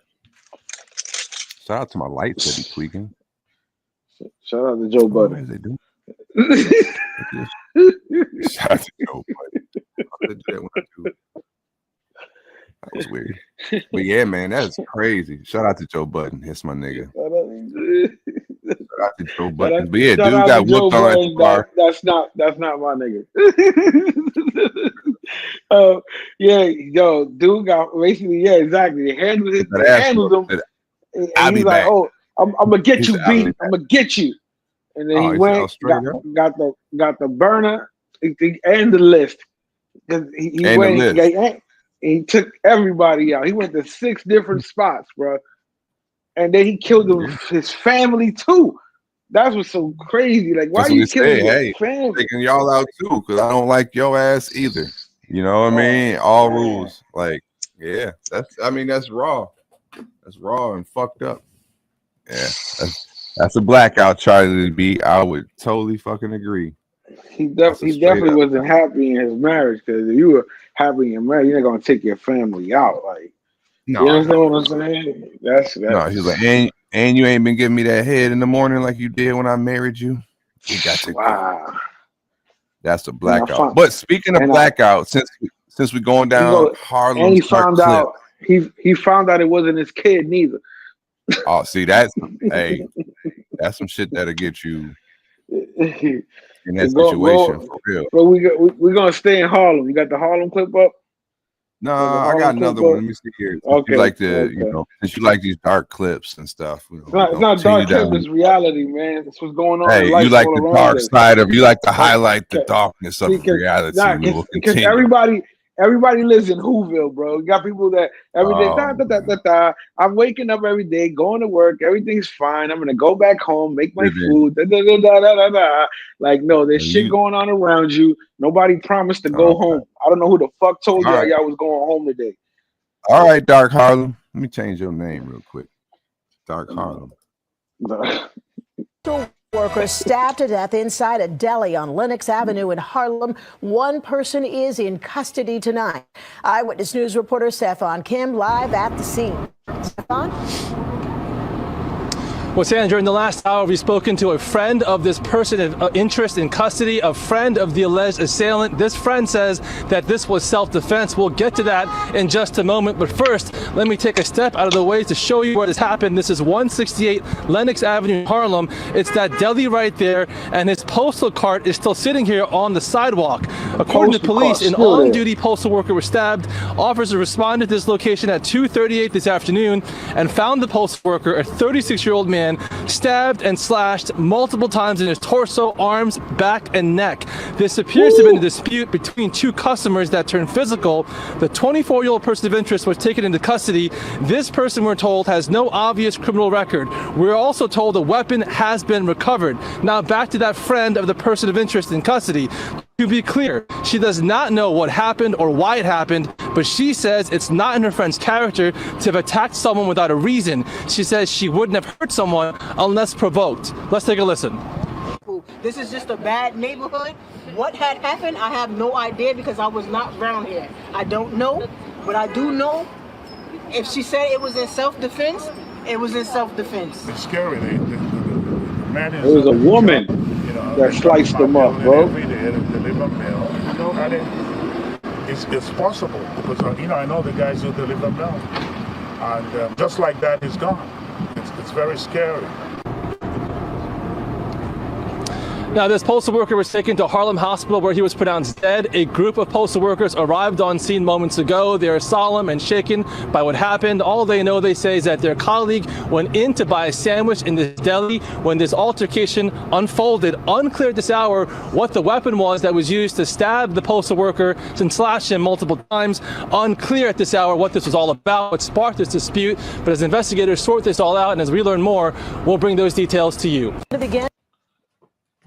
Shout out to my lights that be tweaking. Shout out to Joe Budden. What they do? Shout out to Joe Budden. That was weird. But yeah, man, that's crazy. Shout out to Joe Budden. That's my nigga. Shout out to Joe Budden. But yeah, dude got whooped on at the bar. That's not my nigga. Yeah, yo, dude got basically, yeah, exactly. He handled him. And he's like, oh, I'm gonna get you, B. I'm gonna get you. And then he went, got the burner and the list. He took everybody out. He went to 6 different spots, bro. And then he killed his family too. That's what's so crazy. Like, why are you killing your family? Taking y'all out too, because I don't like your ass either. You know what I mean? All rules. Like, yeah, that's raw. That's raw and fucked up. Yeah, that's a blackout, Charlie B. I would totally fucking agree. He definitely wasn't happy in his marriage, because if you were happy in your marriage, you're not gonna take your family out. Like, you understand what I'm saying? That's no. He's like, and you ain't been giving me that head in the morning like you did when I married you. You got to wow. That's a blackout. But speaking of blackout, since we're going down Harlem, and he found out it wasn't his kid neither. Oh, see, that's that's some shit that'll get you in that situation for real. But we're gonna stay in Harlem. You got the Harlem clip up? No, I got another one. Let me see here. Okay, you like since you like these dark clips and stuff. It's not dark clips, it's reality, man. That's what's going on. Hey, you like the dark side of, you like to highlight the darkness of reality. Because everybody lives in Whoville, bro. You got people that every day, I'm waking up every day, going to work, everything's fine. I'm gonna go back home, make my food. Like, no, there's shit going on around you. Nobody promised to go home. I don't know who the fuck told y'all was going home today. All right, Dark Harlem. Let me change your name real quick. Dark Harlem. Workers stabbed to death inside a deli on Lenox Avenue in Harlem. One person is in custody tonight. Eyewitness News reporter Stefan Kim live at the scene. Stefan? Well, Sandra, during the last hour, we've spoken to a friend of this person of interest in custody, a friend of the alleged assailant. This friend says that this was self-defense. We'll get to that in just a moment. But first, let me take a step out of the way to show you where this happened. This is 168 Lenox Avenue in Harlem. It's that deli right there, and his postal cart is still sitting here on the sidewalk. According to police, an on-duty postal worker was stabbed. Officers responded to this location at 2:38 this afternoon and found the postal worker, a 36-year-old man, stabbed and slashed multiple times in his torso, arms, back, and neck. This appears to have been a dispute between two customers that turned physical. The 24-year-old person of interest was taken into custody. This person, we're told, has no obvious criminal record. We're also told a weapon has been recovered. Now back to that friend of the person of interest in custody. To be clear, she does not know what happened or why it happened, but she says it's not in her friend's character to have attacked someone without a reason. She says she wouldn't have hurt someone unless provoked. Let's take a listen. This is just a bad neighborhood. What had happened, I have no idea because I was not around here. I don't know, but I do know if she said it was in self-defense, it was in self-defense. It's scary. The man is, it was a woman that sliced him up, bro. It's possible because I know the guys who deliver milk, and just like that, he's gone. It's very scary. Now, this postal worker was taken to Harlem Hospital where he was pronounced dead. A group of postal workers arrived on scene moments ago. They are solemn and shaken by what happened. All they know, they say, is that their colleague went in to buy a sandwich in this deli when this altercation unfolded. Unclear at this hour what the weapon was that was used to stab the postal worker and slash him multiple times. Unclear at this hour what this was all about, what sparked this dispute. But as investigators sort this all out and as we learn more, we'll bring those details to you.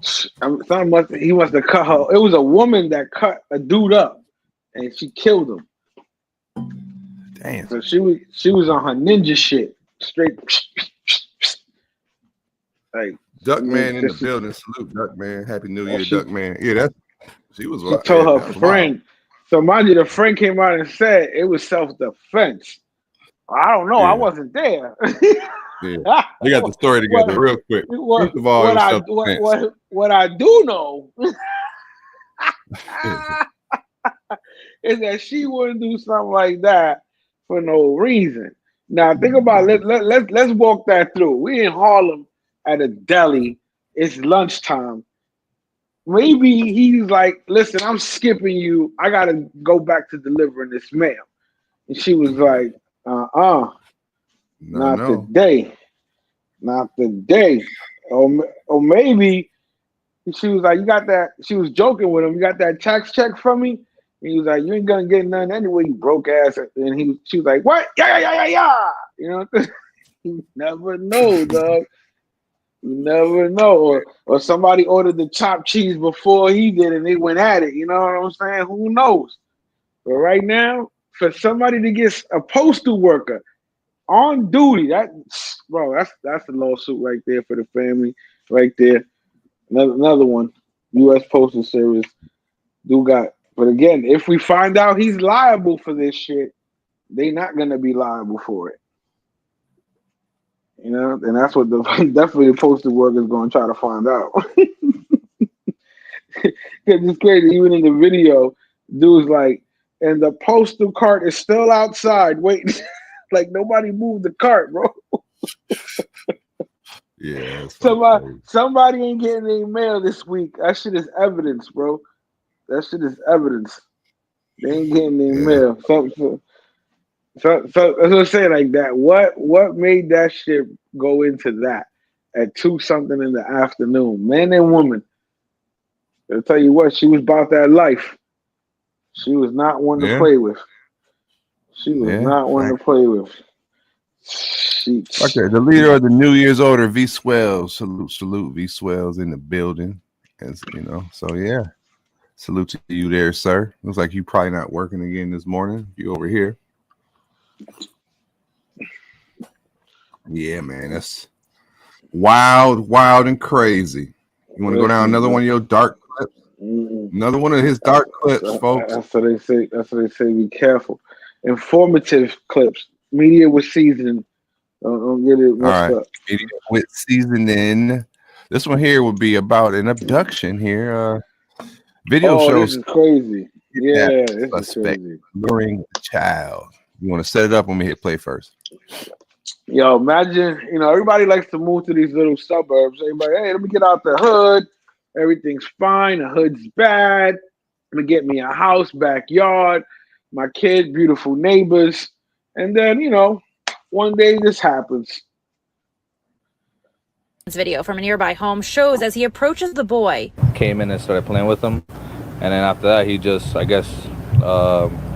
He must have cut her. It was a woman that cut a dude up, and she killed him. Damn. So she was on her ninja shit, straight. Like Duckman in the building. Salute, Duckman. Happy New Year, Duckman. Yeah, she was. She told her friend. So mind you, the friend came out and said it was self-defense. I don't know. I wasn't there. Yeah, we got the story together real quick. First of all, what I do know is that she wouldn't do something like that for no reason. Now think about it. Let's walk that through. We in Harlem at a deli. It's lunchtime. Maybe he's like, listen, I'm skipping you. I gotta go back to delivering this mail. And she was like, not today. Not today. Or maybe she was like, you got that? She was joking with him. You got that tax check from me? And he was like, you ain't gonna get none anyway, you broke ass. And she was like, what? Yeah. You know, you never know, dog. You never know. Or somebody ordered the chopped cheese before he did and they went at it. You know what I'm saying? Who knows? But right now, for somebody to get a postal worker on duty, that's a lawsuit right there for the family, right there. Another one, U.S. Postal Service do got. But again, if we find out he's liable for this shit, they not gonna be liable for it. You know, and that's what definitely the postal worker is gonna try to find out. Because it's crazy. Even in the video, dude's like, and the postal cart is still outside waiting. Like nobody moved the cart, bro. Yeah. Somebody ain't getting their mail this week. That shit is evidence, bro. That shit is evidence. They ain't getting their mail. So as I say like that, what made that shit go into that at 2-something in the afternoon? Man and woman. I'll tell you what, she was about that life. She was not one to play with. She was not one to play with. Okay, the leader of the New Year's Order, V Swells. Salute, V Swells in the building. As you know, so yeah. Salute to you there, sir. Looks like you probably not working again this morning. You over here. Yeah, man. That's wild and crazy. You want to go down another one of your dark clips? Another one of his dark clips, folks. That's what they say. That's what they say. Be careful. Informative clips. Media with seasoning. Don't get it messed up. Media with seasoning. This one here would be about an abduction here. Video shows. This is crazy. Yeah, this is crazy. Luring a child. You want to set it up when we hit play first? Yo, imagine, everybody likes to move to these little suburbs. Everybody, hey, let me get out the hood. Everything's fine. The hood's bad. Let me get me a house, backyard, my kid, beautiful neighbors. And then, one day this happens. This video from a nearby home shows as he approaches the boy. Came in and started playing with him. And then after that, he just, I guess,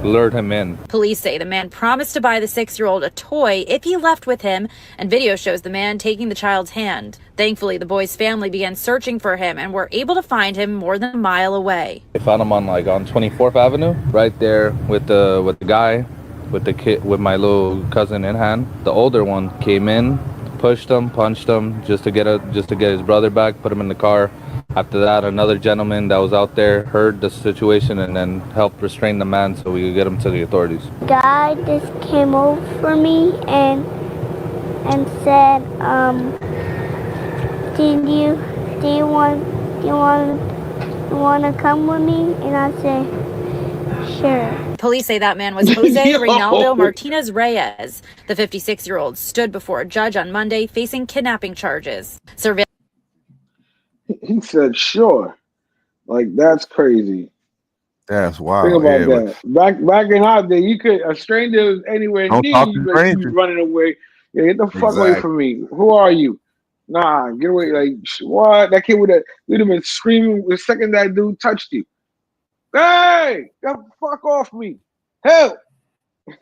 lured him in. Police say the man promised to buy the 6-year-old a toy if he left with him, and video shows the man taking the child's hand. Thankfully, the boy's family began searching for him and were able to find him more than a mile away. They found him on 24th Avenue, right there with the guy, with the kid, with my little cousin in hand. The older one came in, pushed him, punched him, just to get his brother back, put him in the car. After that, another gentleman that was out there heard the situation and then helped restrain the man so we could get him to the authorities. Guy just came over me and said, do you want to come with me? And I said, sure. Police say that man was Jose Reynaldo Martinez Reyes. The 56-year-old stood before a judge on Monday facing kidnapping charges. He said, sure. Like, that's crazy. That's wild. Think about that. Back in our day, a stranger was anywhere near you, but you was running away. Yeah, get the fuck away from me. Who are you? Nah, get away. Like, what? That kid would have been screaming the second that dude touched you. Hey, get the fuck off me. Help. The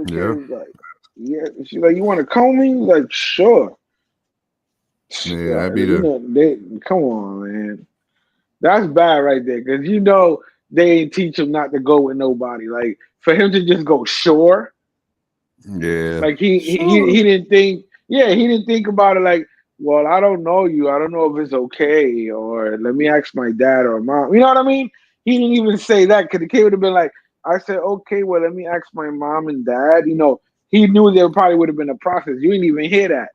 kid was like, yeah. She's like, you want to comb me? Like, sure. Yeah, that'd be the. Come on, man. That's bad right there, because they ain't teach him not to go with nobody. Like, for him to just go sure. Yeah. Like he didn't think. Yeah, he didn't think about it. Like, well, I don't know you. I don't know if it's okay, or let me ask my dad or mom. You know what I mean? He didn't even say that, because the kid would have been like, I said, okay, well, let me ask my mom and dad. He knew there probably would have been a process. You didn't even hear that.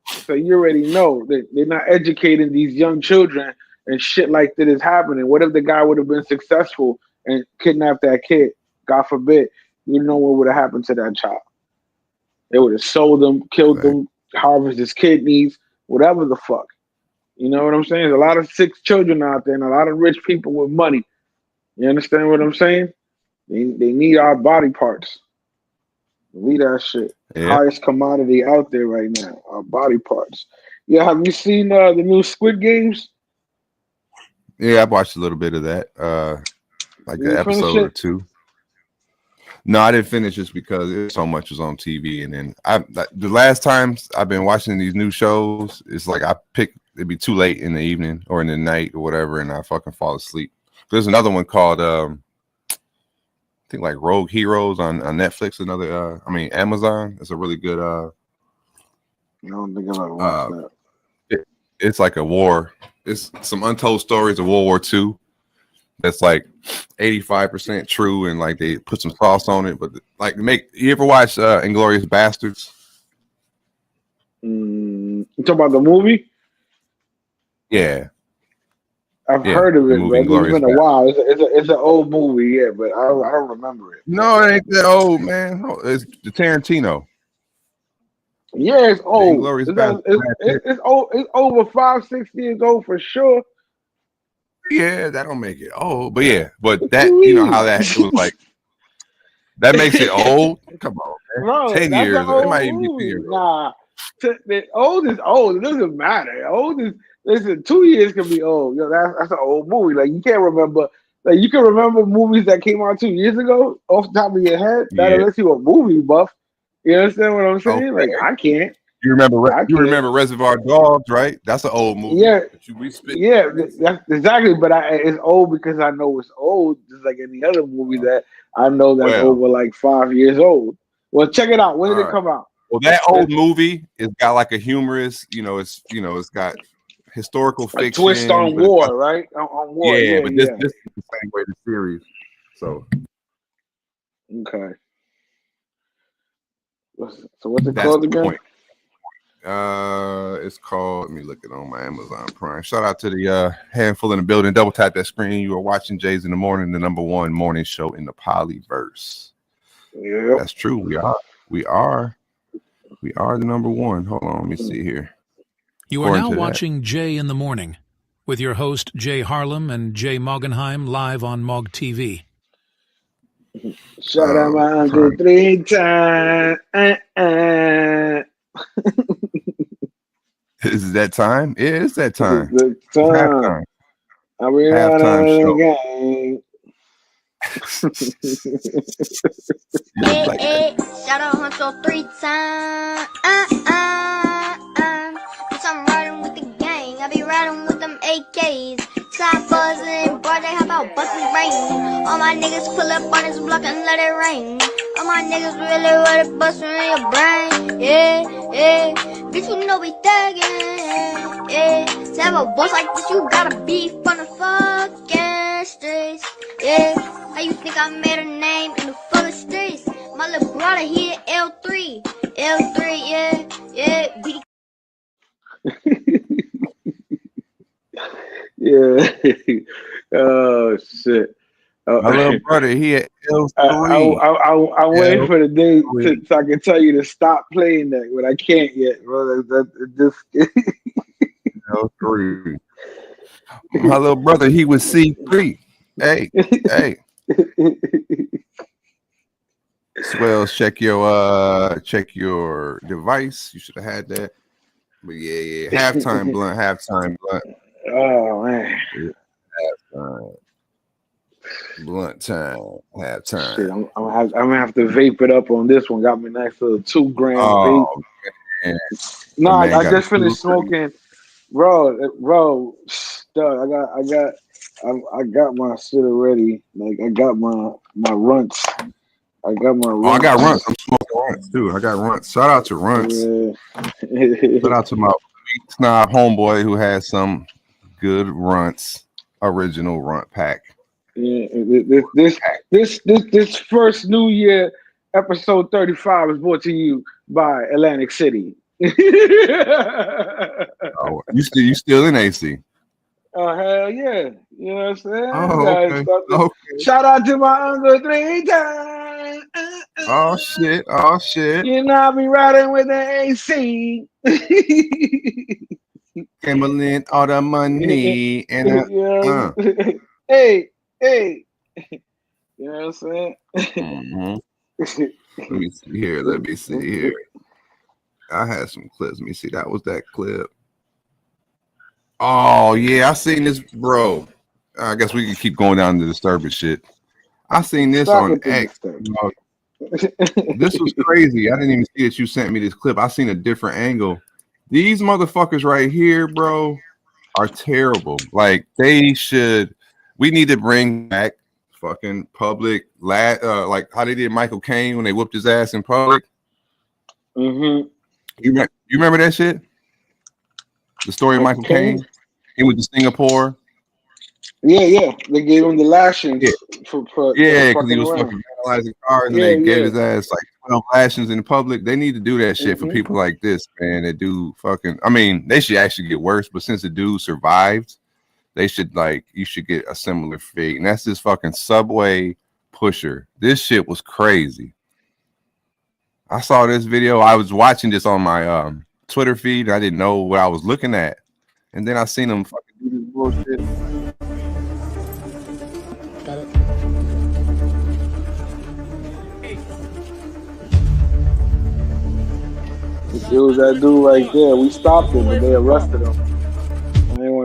So you already know that they're not educating these young children and shit like that is happening. What if the guy would have been successful and kidnapped that kid? God forbid. you know what would have happened to that child. They would have sold him, killed him, harvested his kidneys, whatever the fuck. You know what I'm saying? There's a lot of sick children out there and a lot of rich people with money. You understand what I'm saying? They need our body parts. We that shit. Yeah. Highest commodity out there right now. Our body parts. Yeah, have you seen the new Squid Games? Yeah, I watched a little bit of that. Like an episode or two. No, I didn't finish just because so much was on TV, and then the last times I've been watching these new shows, it's like it'd be too late in the evening or in the night or whatever, and I fucking fall asleep. There's another one called I think like Rogue Heroes on Netflix. Another Amazon. It's a really good. I don't think I'm gonna watch that. It's like a war. It's some untold stories of World War II. That's like 85% true, and like they put some sauce on it. But like, you ever watch Inglourious Bastards? You talking about the movie? Yeah, I've heard of it, but it's been a while. It's an old movie, yeah, but I don't remember it. No, it ain't that old, man. No, it's the Tarantino. Yeah, it's old. It's old. It's over 5-6 years old for sure. Yeah, that don't make it old, but yeah, but that you know how that was like. That makes it old. Come on, man. Bro, 10 years. It might even be 10 years. Nah, the old is old. It doesn't matter. Old is listen. 2 years can be old. Yo, that's an old movie. Like you can't remember. Like you can remember movies that came out 2 years ago off the top of your head. That unless you a movie buff. You understand what I'm saying? Okay. Like I can't. You remember Reservoir Dogs, right? That's an old movie. Yeah, that's exactly. But it's old because I know it's old, just like any other movie that I know that's over like 5 years old. Well, check it out. When did it come out? Well, that old movie, it's got like a humorous, it's got historical fiction, a twist on war, right? On war. Yeah, but this is the same way the series. So okay. So what's it called again? Point. It's called. Let me look it on my Amazon Prime. Shout out to the handful in the building. Double tap that screen. You are watching Jays in the Morning, the #1 morning show in the Polyverse. Yeah, that's true. We are the #1. Hold on, let me see here. You are now watching Jay in the Morning with your host Jay Harlem and Jay Moggenheim live on Mog TV. Shout out my uncle 3 times. Is that time? Yeah, it's that time. It's the time. Are we out of the game? Shout out Huncho 3 times. Bitch, I'm riding with the gang. I be riding with them AKs. Side buzzing, boy, they hop out, bustin' rain. All my niggas pull up on this block and let it rain. All my niggas really let it bust in your brain. Yeah. Bitch, you know we thuggin'. Yeah. To have a boss like this, you gotta be from the fucking streets. Yeah. How you think I made a name in the fucking streets? My little brother here, L3. Yeah. BD. Yeah. Oh shit. My little brother, he at L3. I waiting for the day so I can tell you to stop playing that, but I can't yet, bro. L3. My little brother, he was C3. Hey. Swells, check your device. You should have had that. But yeah. Halftime blunt. Oh man. Halftime. Blunt time. Halftime. Shit, I'm gonna have to vape it up on this one. Got me nice little 2 gram vape. Man. No, I just finished smoking. Bro, I got my shit already. Like I got my runts. I got runts. I'm smoking runts too. I got runts. Shout out to runts. Yeah. Shout out to my snob homeboy who has some good runts. Original runt pack. Yeah, this first New Year episode 35 is brought to you by Atlantic City. Oh, you still in AC? Oh hell yeah! You know what I'm saying? Oh, okay. Shout out to my uncle 3 times. Oh shit! Oh shit! You know I be riding with the AC. Gambling all the money and hey. You know what I'm saying? Let me see here. Let me see here. I had some clips. Let me see. That was that clip. Oh yeah, I seen this, bro. I guess we can keep going down to disturbance shit. I seen this on X. This was crazy. I didn't even see that you sent me this clip. I seen a different angle. These motherfuckers right here, bro, are terrible. Like we need to bring back fucking public like how they did Michael Caine when they whooped his ass in public. Mm-hmm. You remember that shit? The story of Michael Caine? He went to Singapore. Yeah. They gave him the lashings for because he was fucking vandalizing cars and they gave his ass like 12 lashings in public. They need to do that shit for people like this, man. That do fucking. I mean, they should actually get worse, but since the dude survived, they should you should get a similar fate. And that's this fucking Subway pusher. This shit was crazy. I saw this video. I was watching this on my Twitter feed. I didn't know what I was looking at, and then I seen him fucking do this bullshit. Got it. It was that dude right there. We stopped him, but they arrested him.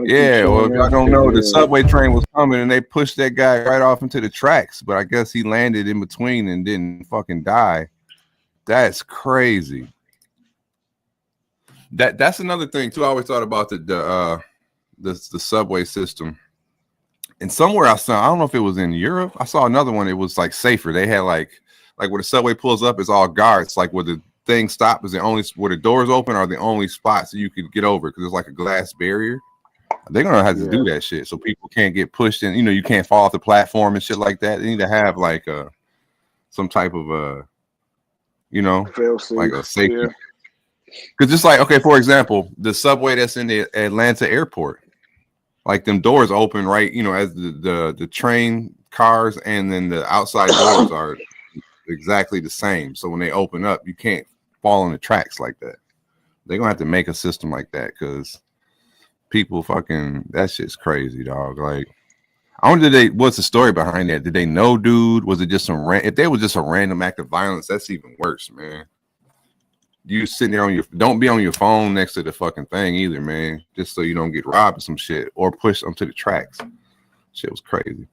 Yeah, well, if y'all don't know, the subway train was coming and they pushed that guy right off into the tracks, but I guess he landed in between and didn't fucking die. That's crazy. That's another thing too. I always thought about the subway system. And somewhere I don't know if it was in Europe. I saw another one. It was like safer. They had like where the subway pulls up, it's all guards. Like where the thing stops is the only where the doors open are the only spots that you could get over because there's like a glass barrier. They're gonna have to do that shit so people can't get pushed and you can't fall off the platform and shit like that. They need to have like some type of like a safety. Because just like, okay, for example, the subway that's in the Atlanta airport, like them doors open right, as the train cars and then the outside doors are exactly the same. So when they open up, you can't fall on the tracks like that. They're gonna have to make a system like that because people that shit's crazy, dog. Like, I wonder what's the story behind that? Did they know, dude? Was it just if there was just a random act of violence, that's even worse, man. You sitting there don't be on your phone next to the fucking thing either, man. Just so you don't get robbed or some shit or pushed onto the tracks. Shit was crazy.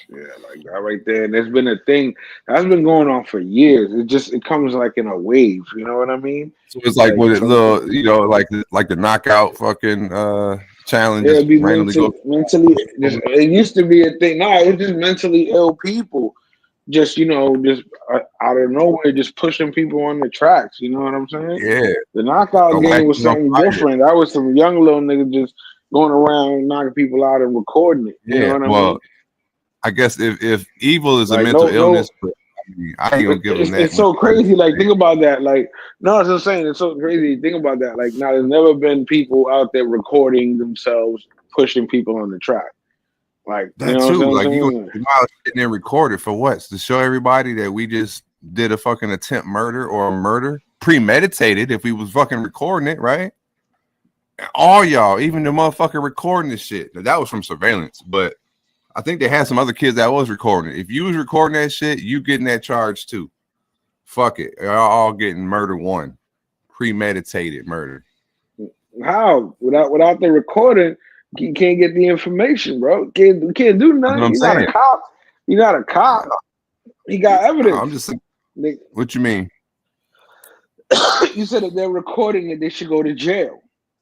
Yeah, like that right there. And there's been a thing that's been going on for years. It comes like in a wave. You know what I mean? So it's like with like the knockout fucking challenge. Yeah, mentally. It used to be a thing. No, it's just mentally ill people. Just out of nowhere, just pushing people on the tracks. You know what I'm saying? Yeah. The knockout game was something different. That was some young little nigga just going around knocking people out and recording it. You know what I mean? I guess if evil is a mental illness, but I ain't gonna give them that. It's so crazy. Like, think about that. Like, no, it's just saying it's so crazy. Think about that. Like, now there's never been people out there recording themselves pushing people on the track. Like that too. Like you sitting there recorded for what? To show everybody that we just did a fucking attempt murder or a murder premeditated. If we was fucking recording it, right? All y'all, even the motherfucker recording this shit. That was from surveillance, but I think they had some other kids that was recording it. If you was recording that shit, you getting that charge too. Fuck it. Y'all all getting murder one. Premeditated murder. How? Without the recording, you can't get the information, bro. You can't do nothing. You're not a cop. You're not a cop. You got evidence. I'm just saying, what you mean? You said if they're recording it, they should go to jail.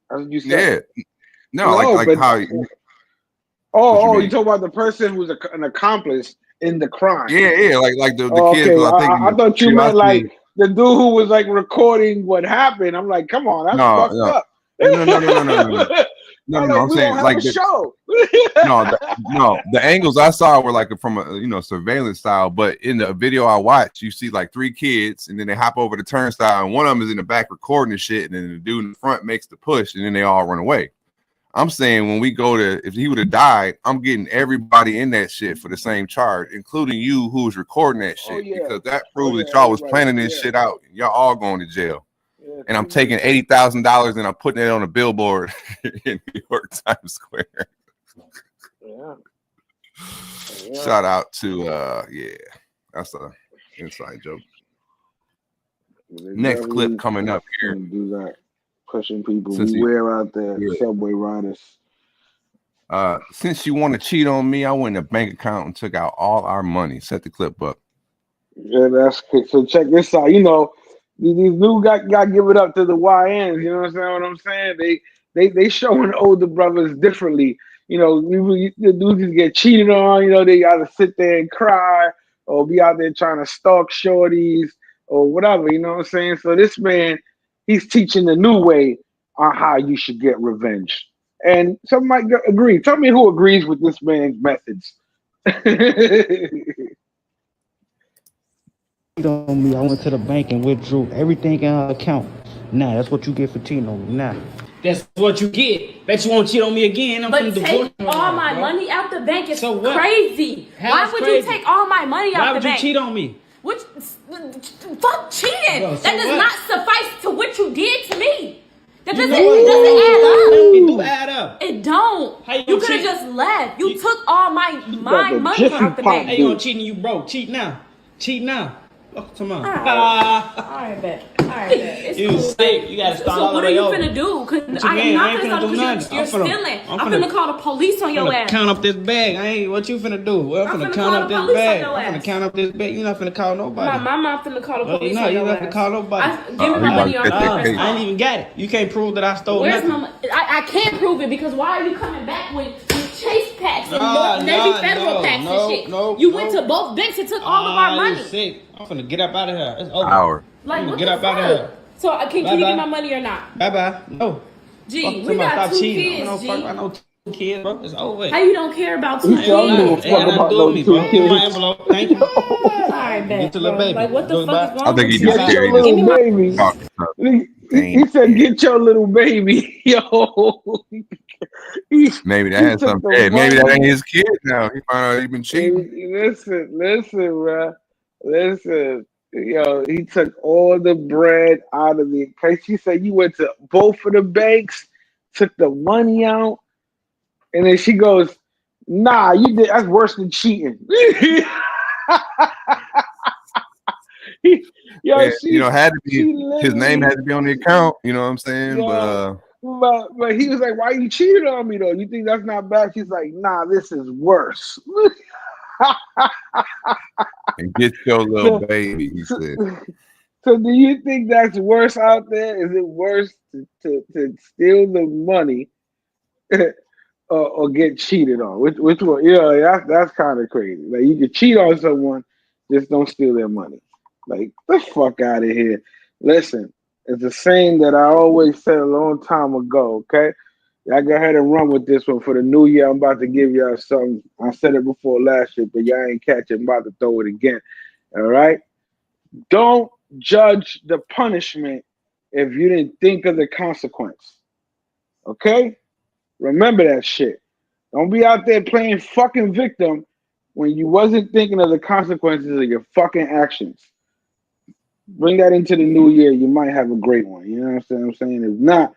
That's what you said. Yeah. No, like how you talk about the person who's an accomplice in the crime. Yeah, like the kids. Okay. I thought you meant like the dude who was like recording what happened. I'm like, come on, that's fucked up. No. I'm saying like the show. The angles I saw were like from a surveillance style. But in the video I watched, you see like 3 kids, and then they hop over the turnstile, and one of them is in the back recording the shit, and then the dude in the front makes the push, and then they all run away. I'm saying when we go to, if he would have died, I'm getting everybody in that shit for the same charge, including you who's recording that shit, because that proves that y'all was planning this shit out. Y'all all going to jail. And I'm taking $80,000 and I'm putting it on a billboard in New York Times Square. Shout out to that's a inside joke. Next clip coming up here. Do that. Pushing people. Beware out there, subway riders. Since you want to cheat on me, I went in a bank account and took out all our money. Set the clip up. Yeah, that's quick. So check this out. You know, these new got to give it up to the YNs. You know what I'm saying? They showing older brothers differently. You know, the dudes get cheated on. You know, they gotta sit there and cry or be out there trying to stalk shorties or whatever. You know what I'm saying? So this man, he's teaching the new way on how you should get revenge. And some might agree. Tell me who agrees with this man's methods. On me, I went to the bank and withdrew everything in her account. Nah, that's what you get for cheating on me. Nah. That's what you get. Bet you won't cheat on me again. I'm but take all my money out the bank is crazy. Why would you take all my money out the bank? Why would you cheat on me? Which fuck cheating? Bro, that does not suffice to what you did to me. That doesn't add up. It do add up. It don't. You could have just left. You took all my money out the bank. Hey, you gonna cheat and you broke. Cheat now. Cheat now. Oh, come on. All right, bet. You cool. Sick. You gotta start all the way over. So what are you finna do? Because I'm not finna do nothing. You're stealing. I'm finna call the police on your ass. Count up this bag. What you finna do? Well, I'm finna count up this bag. I'm finna count up this bag. You're not finna call nobody. My mom finna call the police on your ass. You're not finna call nobody. Give me my money on I ain't even got it. You can't prove that I stole nothing. I can't prove it because why are you coming back with Chase packs and Navy Federal packs and shit? You went to both banks and took all of our money. Sick. I'm finna get up out of here. It's over. Like, get up out of here. So can you get my money or not? Bye. No. Gee, we got two kids, I know 2 kids, bro. It's over. How you don't care about 2 kids? Ain't nothing to do with me, bro. Give me my envelope. Thank you. Alright, bet. Get your little baby. Like, what the fuck is wrong I think he with just Get your little baby. He said, "Get your little baby." Yo. Maybe that has something. Hey, maybe that ain't his kid now. He found out he been cheating. Listen, bro. Listen. Yo, he took all the bread out of the case. He said you went to both of the banks, took the money out, and then she goes, "Nah, you did. That's worse than cheating." Had to be his name had to be on the account. You know what I'm saying? But he was like, "Why you cheated on me though? You think that's not bad?" She's like, "Nah, this is worse." And get your little baby, he said. So do you think that's worse out there? Is it worse to steal the money or get cheated on? Which one? Yeah, that's kind of crazy. Like, you can cheat on someone, just don't steal their money. Like, the fuck out of here. Listen, it's a saying that I always said a long time ago, okay? Y'all go ahead and run with this one for the new year. I'm about to give y'all something. I said it before last year, but y'all ain't catch it. I'm about to throw it again. All right? Don't judge the punishment if you didn't think of the consequence. Okay? Remember that shit. Don't be out there playing fucking victim when you wasn't thinking of the consequences of your fucking actions. Bring that into the new year. You might have a great one. You know what I'm saying? If not,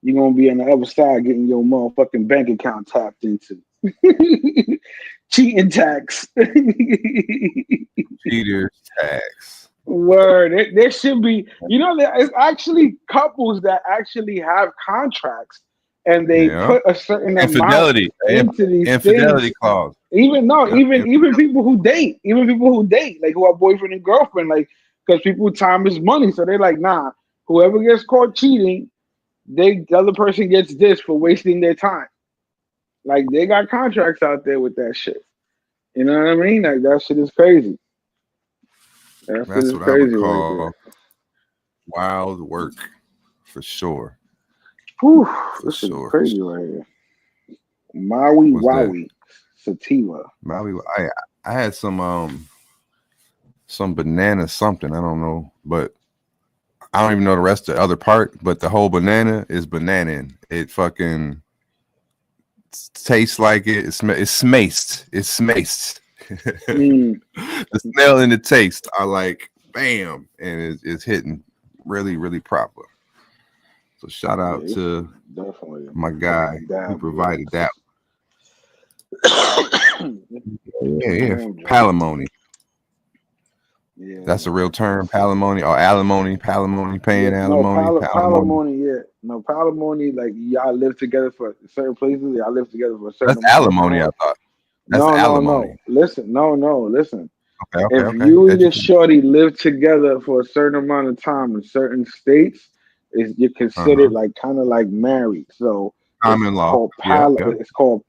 you're going to be on the other side getting your motherfucking bank account tapped into. Cheating tax. Cheaters tax. Word. There should be, there's actually couples that actually have contracts and they put a certain amount into these infidelity things. Clause. Even people who date, like who are boyfriend and girlfriend, like, because people time is money. So they're like, nah, whoever gets caught cheating, the other person gets this for wasting their time. Like, they got contracts out there with that shit. You know what I mean? Like, that shit is crazy. That's what crazy I would call wild work, for sure. Whew, this is crazy right here. Maui sativa. Maui. I had some banana something. I don't know, but I don't even know the rest of the other part, but the whole banana is bananin. It fucking tastes like it. It's smaced. It's smaced. The smell and the taste are like bam, and it's hitting really, really proper. So shout out to my guy who provided that. Yeah, palimony. Yeah, that's a real term. Palimony or alimony, paying alimony. Palimony. Yeah, no palimony. Like y'all live together for certain places. Y'all live together for a certain. That's alimony. I thought. That's alimony. No. Listen. Okay. If you and your shorty live together for a certain amount of time in certain states, you're considered like kind of like married. So common law. It's called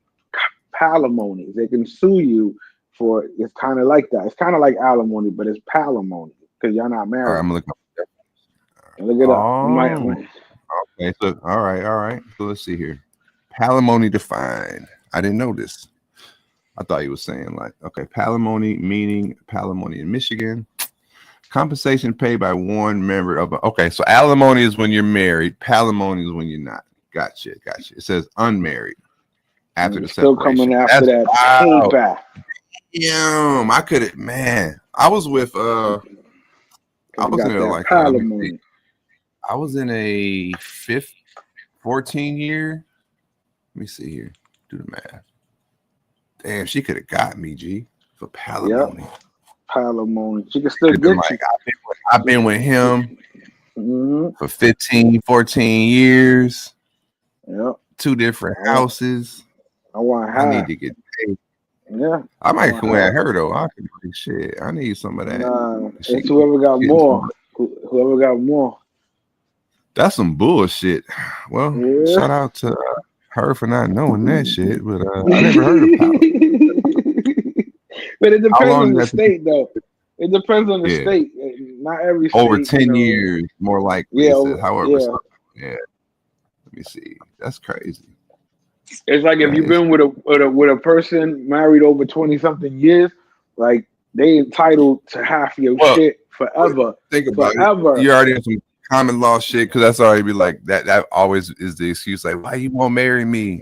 palimony. They can sue you for. It's kind of like that. It's kind of like alimony, but it's palimony because y'all not married. All right, I'm looking. Look it up. Okay. So all right. So let's see here. Palimony defined. I didn't know this. I thought he was saying like, okay, palimony meaning palimony in Michigan. Compensation paid by one member of okay, so alimony is when you're married, palimony is when you're not. Gotcha. It says unmarried after the still separation. Coming after that. Wow. Damn, I could have I was with I was in like I was in a 14 year. Let me see here. Do the math. Damn, she could have got me, G, for palimony. Yep. Palimony. She could still get you. I've been with him for 15, 14 years. Yep. 2 different houses. I need to get paid. Yeah. I might come at her though. I can do shit. I need some of that. It's whoever got more. Whoever got more. That's some bullshit. Well, shout out to her for not knowing that shit, but I never heard of palimony. But it depends on the state, though. It depends on the state. Not every state. Over 10 years, more likely. However, Let me see. That's crazy. It's like if you've been with a person married over 20-something years, like they entitled to half your shit forever. Think about it. You already have some common law shit because that's already be like that always is the excuse, like why you won't marry me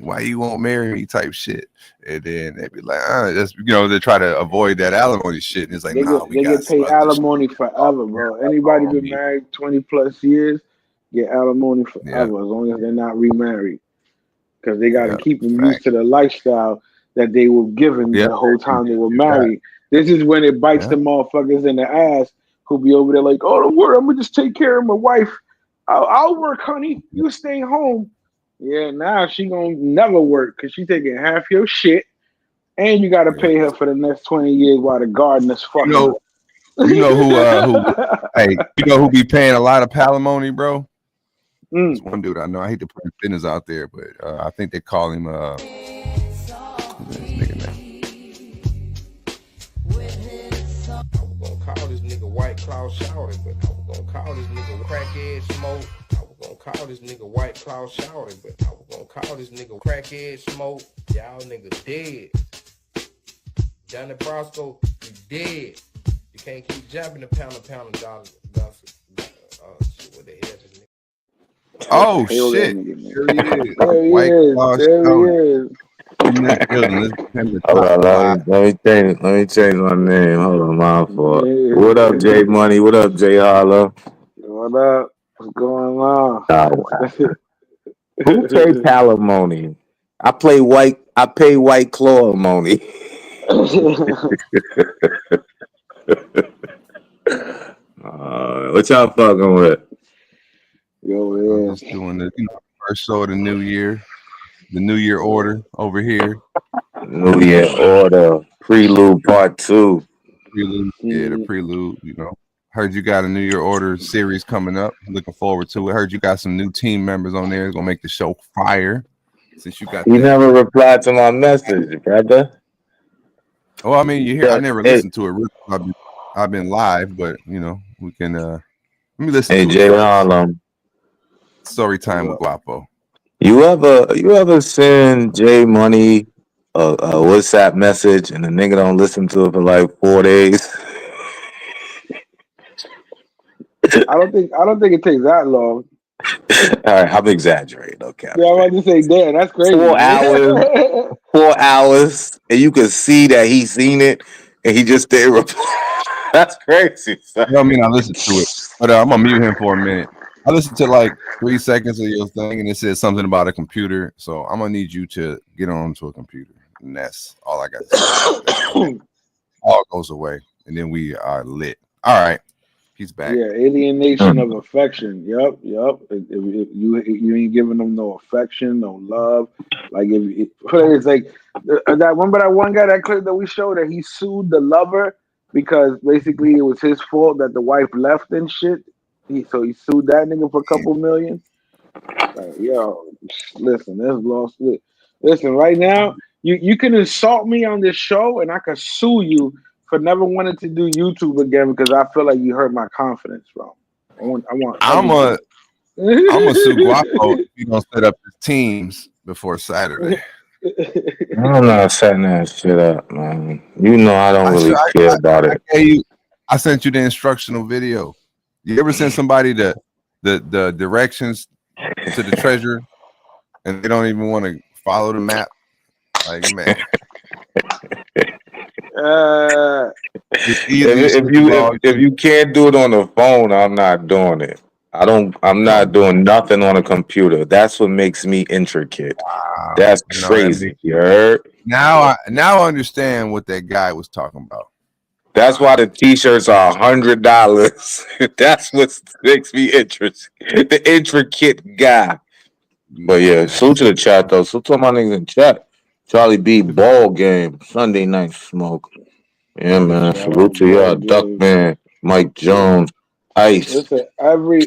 type shit, and then they be like that's they try to avoid that alimony shit, and it's like they get paid alimony forever, bro. Anybody been married 20+ years get alimony forever as long as they're not remarried, because they got to keep them used to the lifestyle that they were given the whole time they were married. This is when it bites the motherfuckers in the ass who be over there like, oh, don't worry, I'm gonna just take care of my wife. I'll work, honey. You stay home. Yeah, now she gonna never work because she taking half your shit, and you gotta pay her for the next 20 years while the gardener's fucking. You know who? Hey, you know who be paying a lot of palimony, bro? There's one dude I know. I hate to put his business out there, but I think they call him what's his nigga name? Call this nigga White Claw shouting, but I was gonna call this nigga crackhead smoke. I was gonna call this nigga White Claw shouting, but I was gonna call this nigga crackhead smoke. Y'all niggas dead. Johnny Brosco, you dead. You can't keep jumping the pound of dollars. Shit, what the hell is this nigga? Oh shit! White Claw shouting. Hold on, let me change my name. Hold on, my fault. What up, J Money? What up, J Harlow? What up? What's going on? Who pay palimony? I pay White Claw money. What y'all fucking with? I'm just doing the first show of the new year. The New Year order over here. New Year order. Prelude part 2. Prelude, the prelude, Heard you got a New Year order series coming up. Looking forward to it. Heard you got some new team members on there. It's gonna make the show fire. Since you got never replied to my message, brother. Oh, I mean, you hear I never listened to it. Really. I've been live, but we can let me listen to Jay Harlem. Story time with Guapo. You ever send J Money a WhatsApp message and the nigga don't listen to it for like 4 days? I don't think it takes that long. All right, I'm exaggerating. Okay. Yeah, I was about to say, damn, that's crazy. 4 hours, 4 hours, and you can see that he's seen it, and he just didn't reply. That's crazy. You know what I mean? I listened to it, but I'm gonna mute him for a minute. I listened to like 3 seconds of your thing, and it said something about a computer. So I'm gonna need you to get onto a computer, and that's all I got to say. All goes away, and then we are lit. All right, he's back. Yeah, alienation of affection. Yep. If you ain't giving them no affection, no love. Like it's like that. Remember that one guy, that clip that we showed, that he sued the lover because basically it was his fault that the wife left and shit. So he sued that nigga for a couple million. Like, yo, listen, that's lost. Listen, right now, you can insult me on this show, and I can sue you for never wanting to do YouTube again because I feel like you hurt my confidence, bro. I'm a sue Guapo if you gonna set up his teams before Saturday. I'm not setting that shit up, man. You know I don't really care about it. I sent you the instructional video. You ever send somebody the directions to the treasure and they don't even want to follow the map? Like, man. If you can't do it on the phone, I'm not doing it. I'm not doing nothing on a computer. That's what makes me intricate. Wow. That's crazy. You heard? Now I understand what that guy was talking about. That's why the t-shirts are $100. That's what makes me interesting. The intricate guy. But yeah, salute to the chat though. Salute to my niggas in chat. Charlie B ball game. Sunday night smoke. Yeah, man. Salute to y'all. Duckman, Mike Jones, Ice. Listen, every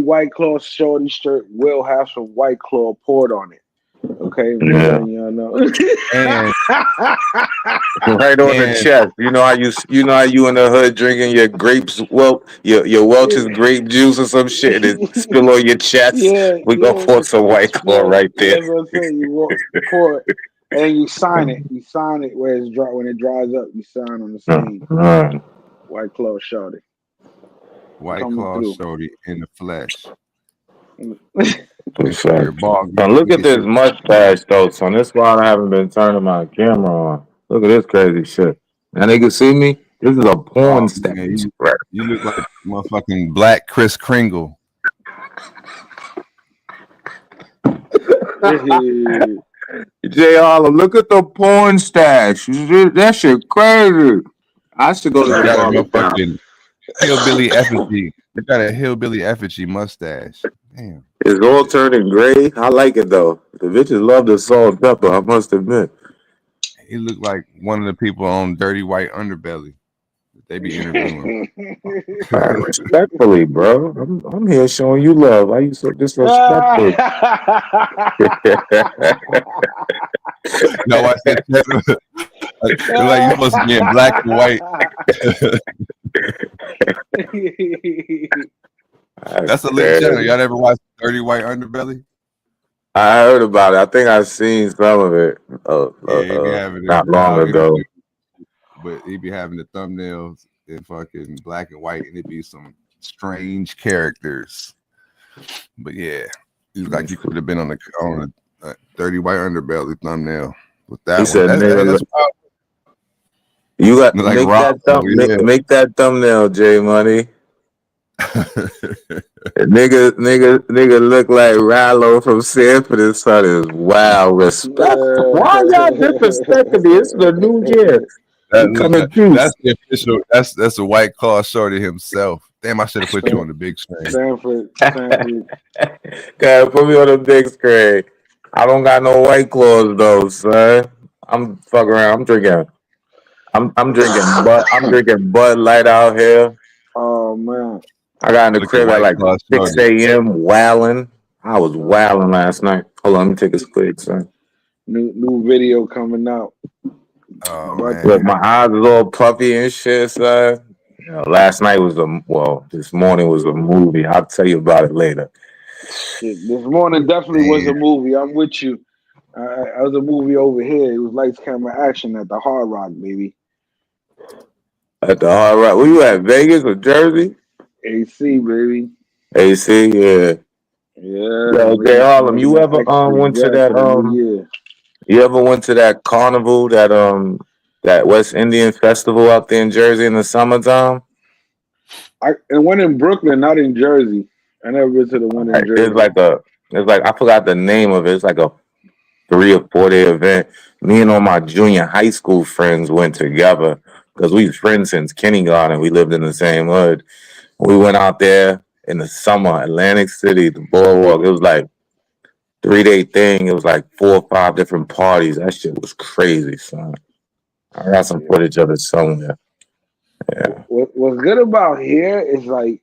White Claw shorty shirt will have some White Claw poured on it. Okay, yeah. Y'all know. Right on the chest. You know how you in the hood drinking your grapes, your Welch's grape juice or some shit, and it spill on your chest. We gonna pour some White Claw right there. That's what I'm saying. You pour it and you sign it. You sign it where it's dry. When it dries up, you sign on the screen. White Claw shorty. White Claw shorty in the flesh. Now look at this mustache though, son. This is why I haven't been turning my camera on. Look at this crazy shit. Now they can see me. This is a porn stash. You look like motherfucking Black Kris Kringle. J. Harlem, look at the porn stash. That shit crazy. I should go to the fucking hillbilly effigy. They got a hillbilly effigy mustache. Damn. It's all turning gray. I like it though. The bitches love the salt and pepper, I must admit. He looked like one of the people on Dirty White Underbelly. They be interviewing. Respectfully, bro. I'm here showing you love. Why you so disrespectful? No, I said like you're supposed to be in black and white. That's a lit channel. Y'all ever watched Dirty White Underbelly? I heard about it. I think I've seen some of it not long ago. But he be having the thumbnails in fucking black and white, and it be some strange characters. But yeah, you look like you could have been on a Dirty White Underbelly thumbnail with that. He said, "You got make that thumbnail, J Money." nigga look like Rallo from Sanford and Son is wild. Respect. Why y'all disrespecting me? It's the new year. That's the official. That's a White Claw shorty himself. Damn, I should have put you on the big screen. Sanford. God, put me on the big screen. I don't got no White Claws though, son. I'm fucking around. I'm drinking Bud Light out here. Oh man. I got in the crib at like 6 a.m. wilding. I was wilding last night. Hold on, let me take a quick, son. New video coming out. Oh, man. Look, my eyes is all puffy and shit, son. You know, last night was this morning was a movie. I'll tell you about it later. Shit, this morning definitely was a movie. I'm with you. I was a movie over here. It was lights, camera, action at the Hard Rock, baby. At the Hard Rock? Where you at? Vegas or Jersey? AC, baby. AC, yeah. Yeah. Jay Harlem, you ever went to that You ever went to that carnival, that West Indian festival out there in Jersey in the summertime? And one in Brooklyn, not in Jersey. I never been to the one in Jersey. It's like I forgot the name of it. It's like a 3 or 4 day event. Me and all my junior high school friends went together because we friends since kindergarten. We lived in the same hood. We went out there in the summer, Atlantic City, the boardwalk. It was like 3 day thing. It was like 4 or 5 different parties. That shit was crazy, son. I got some footage of it somewhere. Yeah. What's good about here is like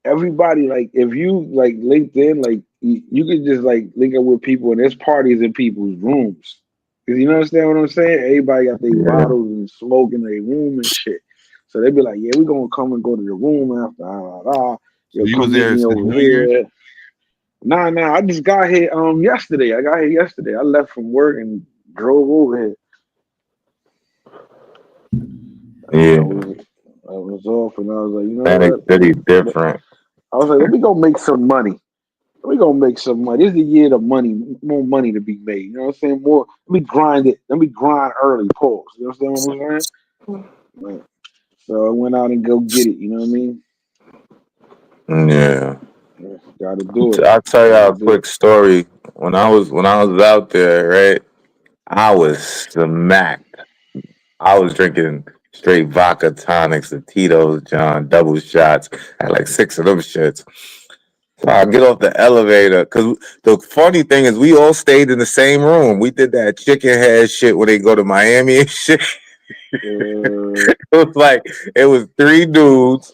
everybody, like if you like LinkedIn, like you could just like link up with people and there's parties in people's rooms. Cause you understand what I'm saying? Everybody got their bottles and smoke in their room and shit. So they be like, yeah, we're gonna come and go to the room after. You was there over here. Nah, I just got here yesterday. I got here yesterday. I left from work and drove over here. Yeah. I was off and I was like, you know Atlantic what? City different. I was like, let me go make some money. Let me go make some money. This is the year of money, more money to be made. You know what I'm saying? More. Let me grind it. Let me grind early. Pause. You understand what I'm saying? Right. So I went out and go get it. You know what I mean? Yeah. Gotta do it. I'll tell y'all a quick story. When I was out there, right, I was smacked. I was drinking straight vodka tonics, the Tito's, John, double shots. I had like 6 of them shits. So I get off the elevator because the funny thing is we all stayed in the same room. We did that chicken head shit when they go to Miami and shit. It was 3 dudes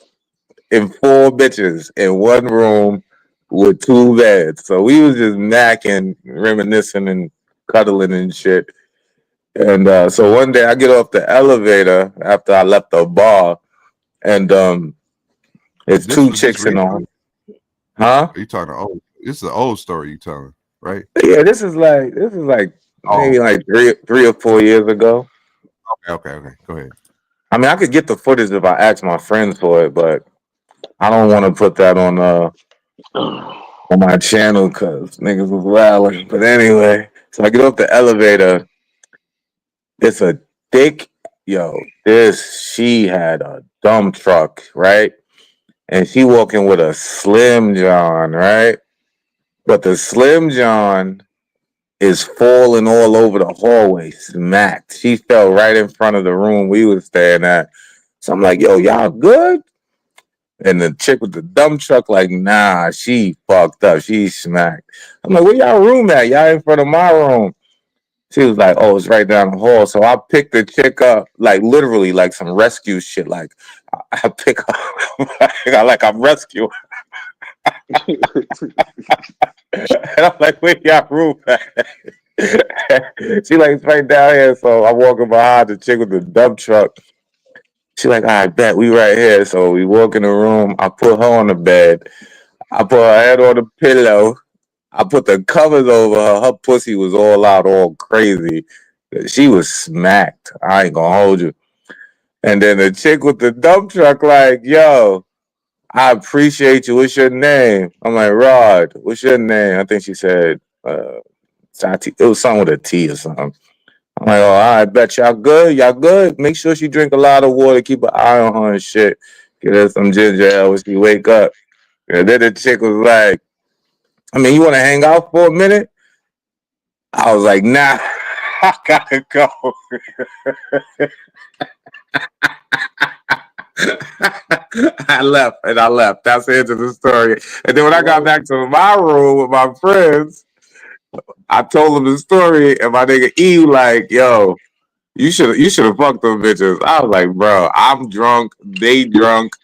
and 4 bitches in one room with 2 beds. So we was just knacking, reminiscing and cuddling and shit. And so one day I get off the elevator after I left the bar, and it's 2 chicks in on. Huh? Are you talking old? This is an old story you telling, right? Yeah, this is like maybe like 3 or 4 years ago. Okay. Go ahead. I mean, I could get the footage if I ask my friends for it, but I don't want to put that on my channel because niggas was wilding. But anyway, so I get off the elevator. It's a thick, she had a dump truck, right? And she walking with a Slim John, right? But the Slim John is falling all over the hallway, smacked. She fell right in front of the room we was staying at. So I'm like, yo, y'all good? And the chick with the dump truck, like, nah, she fucked up. She smacked. I'm like, where y'all room at? Y'all in front of my room. She was like, oh, it's right down the hall. So I picked the chick up, like literally like some rescue shit. Like I pick up like I'm rescuing. And I'm like, where y'all room at? She like, it's right down here. So I'm walking behind the chick with the dump truck. She like, I bet we right here. So we walk in the room. I put her on the bed. I put her head on the pillow. I put the covers over her. Her pussy was all out, all crazy. She was smacked. I ain't gonna hold you. And then the chick with the dump truck like, yo, I appreciate you. What's your name? I'm like, Rod. What's your name? I think she said, Sati. It was something with a T or something. I'm like, oh, I bet y'all good. Y'all good. Make sure she drink a lot of water. Keep an eye on her and shit. Get her some ginger ale when she wake up. And then the chick was like, I mean, you want to hang out for a minute? I was like, nah, I gotta go. I left. That's the end of the story. And then when I got back to my room with my friends, I told them the story, and my nigga E like, yo, you should have fucked them bitches. I was like, bro, I'm drunk. They drunk.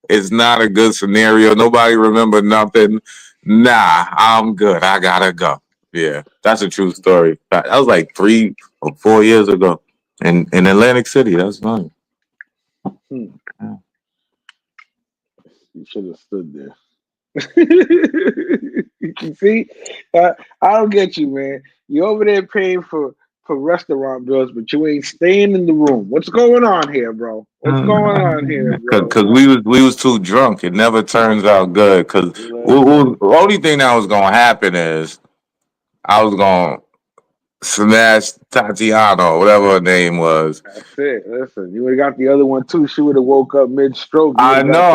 It's not a good scenario. Nobody remember nothing. Nah, I'm good. I gotta go. Yeah, that's a true story. That was like 3 or 4 years ago in Atlantic City. That's funny. You should have stood there. You see, I don't get you, man. You over there paying for for restaurant bills, but you ain't staying in the room. What's going on here, bro? What's going on here, bro? Because we was too drunk. It never turns out good. Because the only thing that was gonna happen is I was gonna smash Tatiana, or whatever her name was. That's it. Listen, you would have got the other one too. She would have woke up mid-stroke. I know.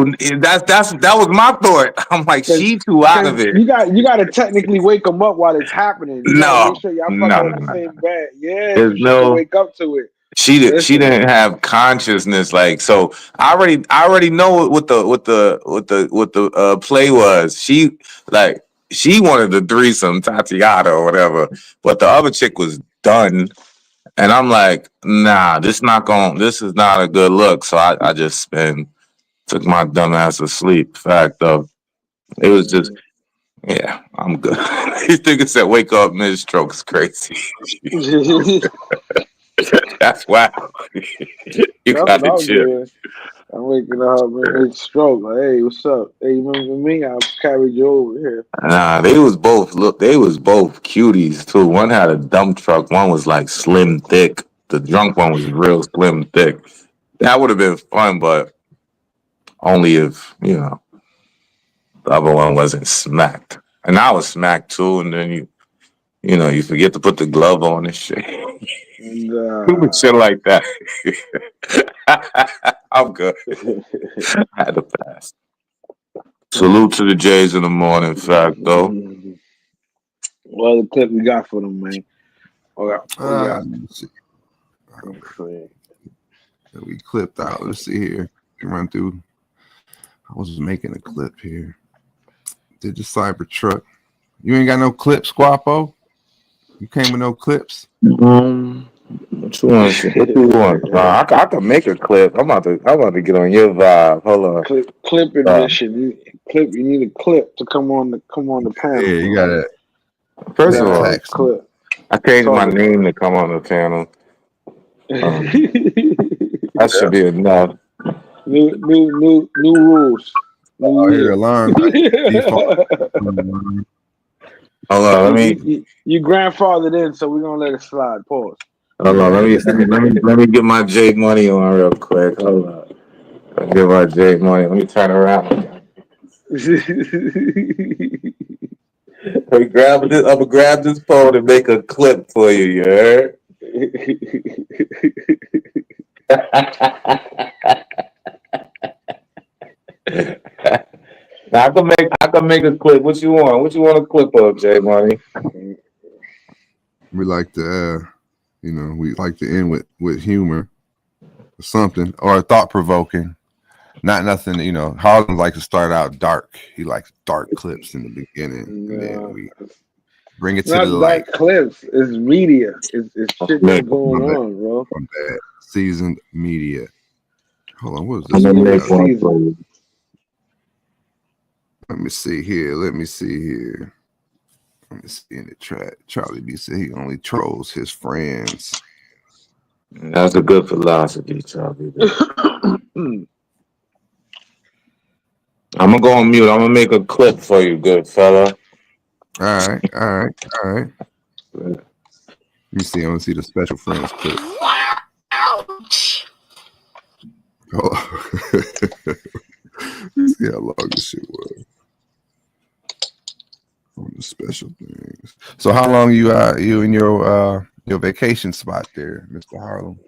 That was my thought. I'm like, she too out of it. You got to technically wake them up while it's happening. You got to make sure y'all fucking on the same bed. Yeah, There's so she can wake up to it. She didn't have consciousness, like, so. I already know what the play was. She wanted the threesome, Tatiana or whatever, but the other chick was done, and I'm like, nah, this is not a good look. So I just took my dumb ass to sleep. Fact though, it was just, yeah, I'm good. These niggas said wake up mid-stroke is crazy. That's wow. You gotta chill. I'm waking up mid-stroke. Like, hey, what's up? Hey, you remember me? I carried you over here. Nah, they was both cuties too. One had a dump truck. One was like slim thick. The drunk one was real slim thick. That would have been fun, but only if the other one wasn't smacked. And I was smacked too. And then you forget to put the glove on and shit. Stupid shit like that. I'm good. I had to pass. Salute to the Jays in the morning, fact though. What other clip we got for them, man? We clipped out. Let's see here. Run through. I was making a clip here. Did the Cybertruck. You ain't got no clips, Squapo? You came with no clips? What you want? I can make a clip. I'm about to get on your vibe. Hold on. Clip edition. You need a clip to come on the panel. Yeah, you got it. First of all, clip. I changed my name to come on the panel. That should be enough. New rules. Oh, your alarm. Hold on, let me. You grandfathered in, so we're gonna let it slide. Pause. Hold on, let me get my J Money on real quick. Hold on, let me get my J Money. Let me turn around. I'm gonna grab this phone and make a clip for you. You heard? I can make a clip. What you want? What you want a clip of, J Money? We like to, we like to end with humor or something, or thought provoking. Not nothing, Harlem likes to start out dark. He likes dark clips in the beginning, and then we bring it to the light. Dark clips. It's media. It's shit that's going on, bro. From that seasoned media. Hold on, what was this? Let me see here. Let me see in the chat. Charlie B said he only trolls his friends. That's a good philosophy, Charlie. I'm gonna go on mute. I'm gonna make a clip for you, good fella. All right. Let me see. I want to see the special friends clip. Oh. Let's see how long this shit was. On the special things. So how long you in your vacation spot there, Mr. Harlem?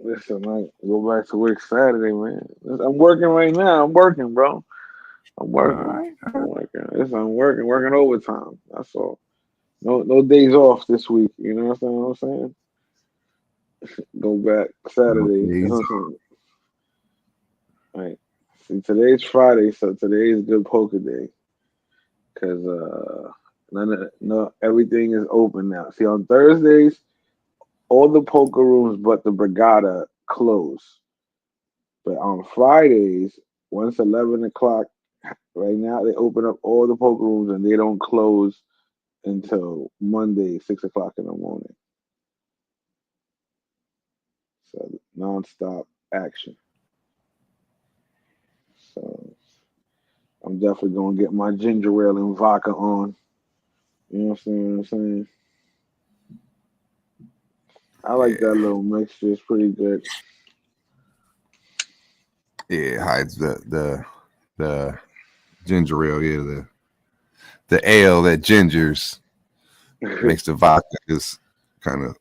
Listen, I go back to work Saturday, man. I'm working right now. I'm working, bro. I'm working. I'm working overtime. That's all. No days off this week. You know what I'm saying? Go back Saturday. You know what I'm saying? All right. See, today's Friday, so today is good poker day. Cause everything is open now. See, on Thursdays, all the poker rooms but the Brigada close. But on Fridays, once 11 o'clock, right now they open up all the poker rooms and they don't close until Monday, 6 o'clock in the morning. So nonstop action. So I'm definitely gonna get my ginger ale and vodka on. You know what I'm saying? I like that little mixture. It's pretty good. Yeah, it hides the ginger ale. Yeah, the ale that gingers makes the vodka just kind of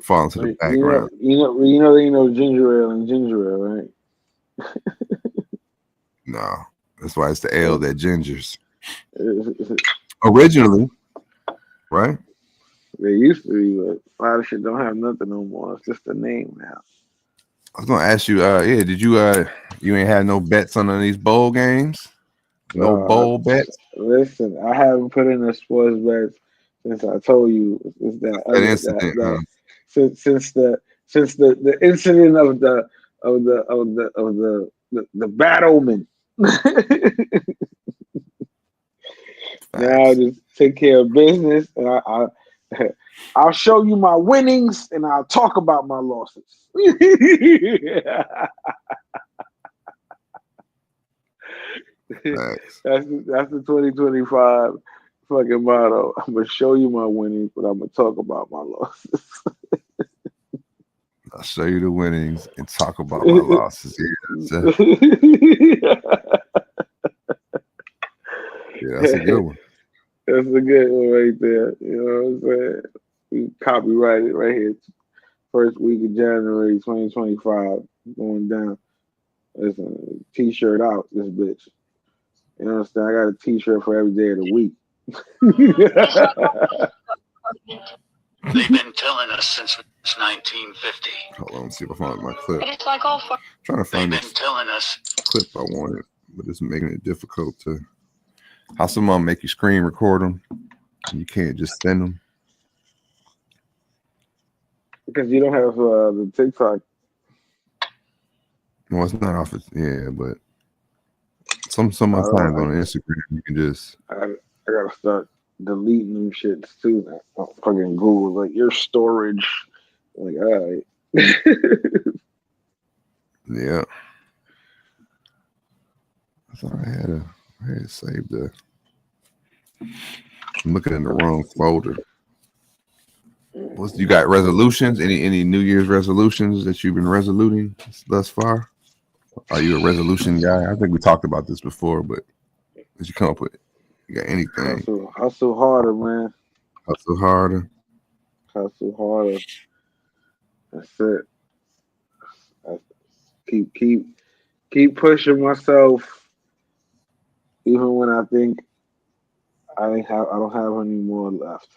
fall into the background. You know, they know ginger ale and ginger ale, right? No, that's why it's the ale that gingers. Originally, right? They used to be, but a lot of shit don't have nothing no more. It's just a name now. I was gonna ask you, did you ain't had no bets on none of these bowl games? No bowl bets? Listen, I haven't put in a sports bet since I told you since the incident of the bad omen. Now I just take care of business, and I'll show you my winnings, and I'll talk about my losses. That's the 2025 fucking motto. I'm gonna show you my winnings, but I'm gonna talk about my losses. I'll show you the winnings and talk about my losses. Yeah, that's a good one. That's a good one right there. You know what I'm saying? We copyrighted right here. First week of January 2025 going down. Listen, t-shirt out, this bitch. You know what I'm saying? I got a t-shirt for every day of the week. They've been telling us since 1950. Hold on, let's see if I find my clip. It's like all Trying to find they've this been telling us. clip I wanted, but it's making it difficult to. How some of them make you screen record them, and you can't just send them. Because you don't have the TikTok. No, it's not off. Yeah, but some of my times on Instagram, you can just. I gotta start deleting them shits too. Fucking Google like your storage. Like, all right. Yeah. I thought I had saved the. I'm looking in the wrong folder. You got resolutions? Any New Year's resolutions that you've been resoluting thus far? Are you a resolution guy? I think we talked about this before, but did you come up with it? You got anything? Hustle harder, man. Hustle harder. Hustle harder. That's it. Keep pushing myself, even when I think I don't have any more left.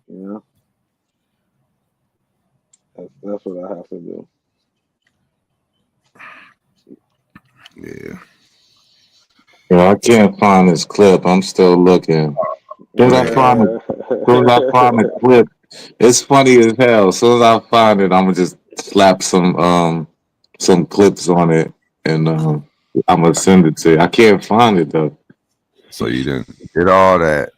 You know, that's what I have to do. Yeah. I can't find this clip. I'm still looking. As soon as I find the clip, it's funny as hell. As soon as I find it, I'm gonna just slap some clips on it, and I'm gonna send it to you. I can't find it though. So you didn't get all that.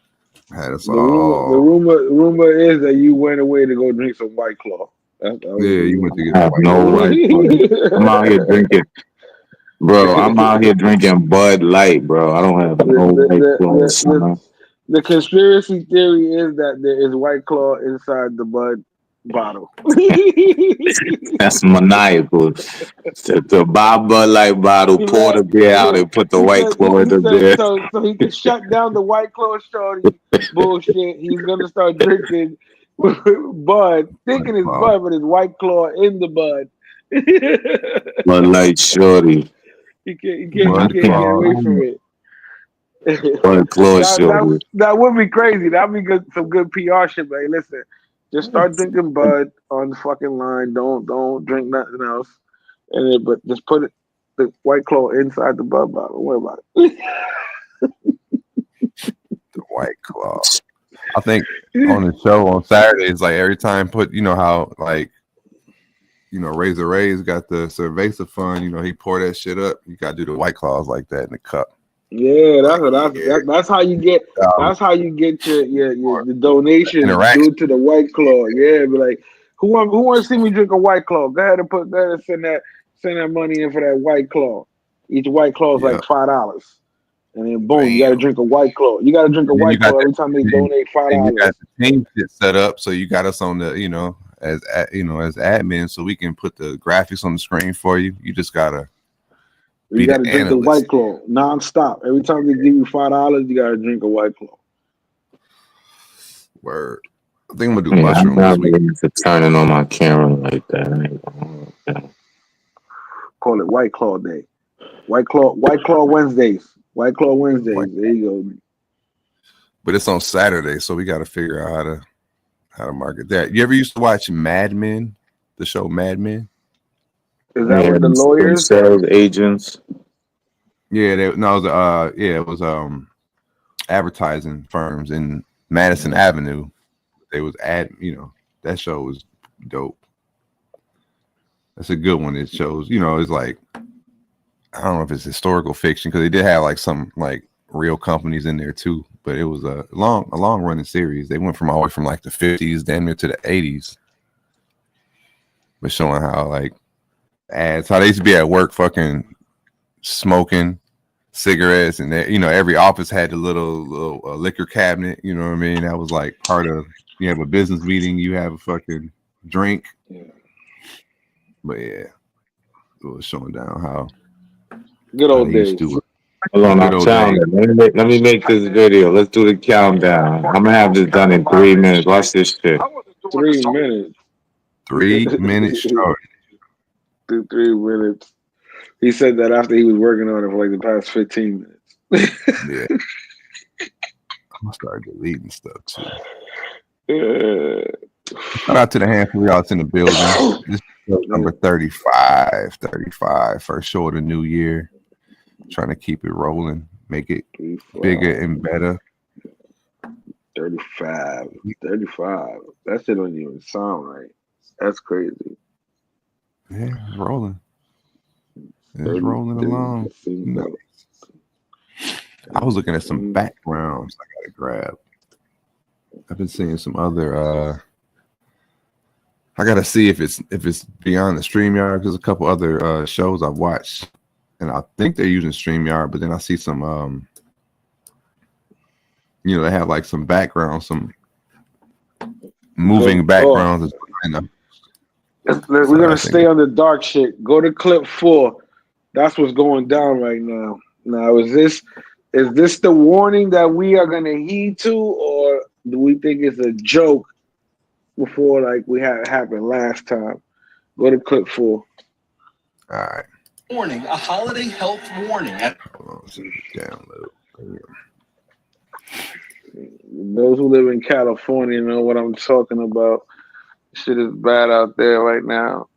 Had us The rumor is that you went away to go drink some White Claw. You went to get some White Claw. I'm out here drinking. Bro, I'm out here drinking Bud Light, bro. I don't have no White Claw. The conspiracy theory is that there is White Claw inside the Bud bottle. That's maniacal. To buy Bud Light bottle, pour the beer out, and put the White Claw in the beer. So he can shut down the White Claw shorty bullshit. He's gonna start drinking Bud, thinking it's Bud, but it's White Claw in the Bud. Bud Light shorty. He can't get away from it. Bud Claw shorty. That would be crazy. That'd be some good PR shit, man. Hey, listen, just start drinking Bud on the fucking line. Don't drink nothing else. But just put the White Claw inside the Bud bottle. Don't worry about it. The White Claw. I think on the show on Saturdays, like every time how Razor Ray's got the Cerveza fund, he pour that shit up. You gotta do the White Claws like that in the cup. Yeah, that's how you get your the donation due to the White Claw. Yeah, be like, who wants to see me drink a White Claw? Go ahead and send that money in for that White Claw. Each White Claw is like $5. And then boom, you gotta drink a White Claw. You gotta drink a White Claw every time they donate $5. You got the team shit set up, so you got us on the, as admin, so we can put the graphics on the screen for you. You just gotta You gotta drink the White Claw nonstop. Every time they give you $5, you gotta drink a White Claw. Word. I think I'm gonna do mushrooms this week. For turning on my camera like that. Call it White Claw Day. White Claw Wednesdays. White Claw Wednesdays. There you go. But it's on Saturday, so we gotta figure out how to market that. You ever used to watch Mad Men, the show Mad Men? Is that with the lawyers? Sales agents. Yeah, it was advertising firms in Madison Avenue. They was that show was dope. That's a good one. It shows, it's like, I don't know if it's historical fiction because they did have like some like real companies in there too, but it was a long running series. They went from all the way from like the 50s damn near to the 80s, but showing how like ads, how they used to be at work fucking smoking cigarettes, and every office had a little liquor cabinet. You know what I mean? That was like part of, you have a business meeting, you have a fucking drink. Yeah. But yeah, it was showing down how good old days. Hold on, I'm telling you. Let me make this video. Let's do the countdown. I'm gonna have this done in 3 minutes. Watch this shit. 3 minutes. 3 minutes short. 3 minutes. He said that after he was working on it for like the past 15 minutes. Yeah. I'm gonna start deleting stuff too. Shout out to the handful of y'all that's in the building. This is number 35. First show of the new year. Trying to keep it rolling, make it bigger and better. 35. That shit don't even sound right. That's crazy. Yeah, it's rolling. It's rolling along. I was looking at some backgrounds I gotta grab. I've been seeing some other I gotta see if it's beyond the StreamYard. There's a couple other shows I've watched, and I think they're using StreamYard, but then I see some they have like some background, some moving backgrounds. We're gonna stay on the dark shit. Go to clip 4. That's what's going down right now. Now, is this the warning that we are gonna heed to, or do we think it's a joke before like we had it happen last time? Go to clip 4. All right. Warning, a holiday health warning. Hold on, download. Those who live in California know what I'm talking about. Shit is bad out there right now.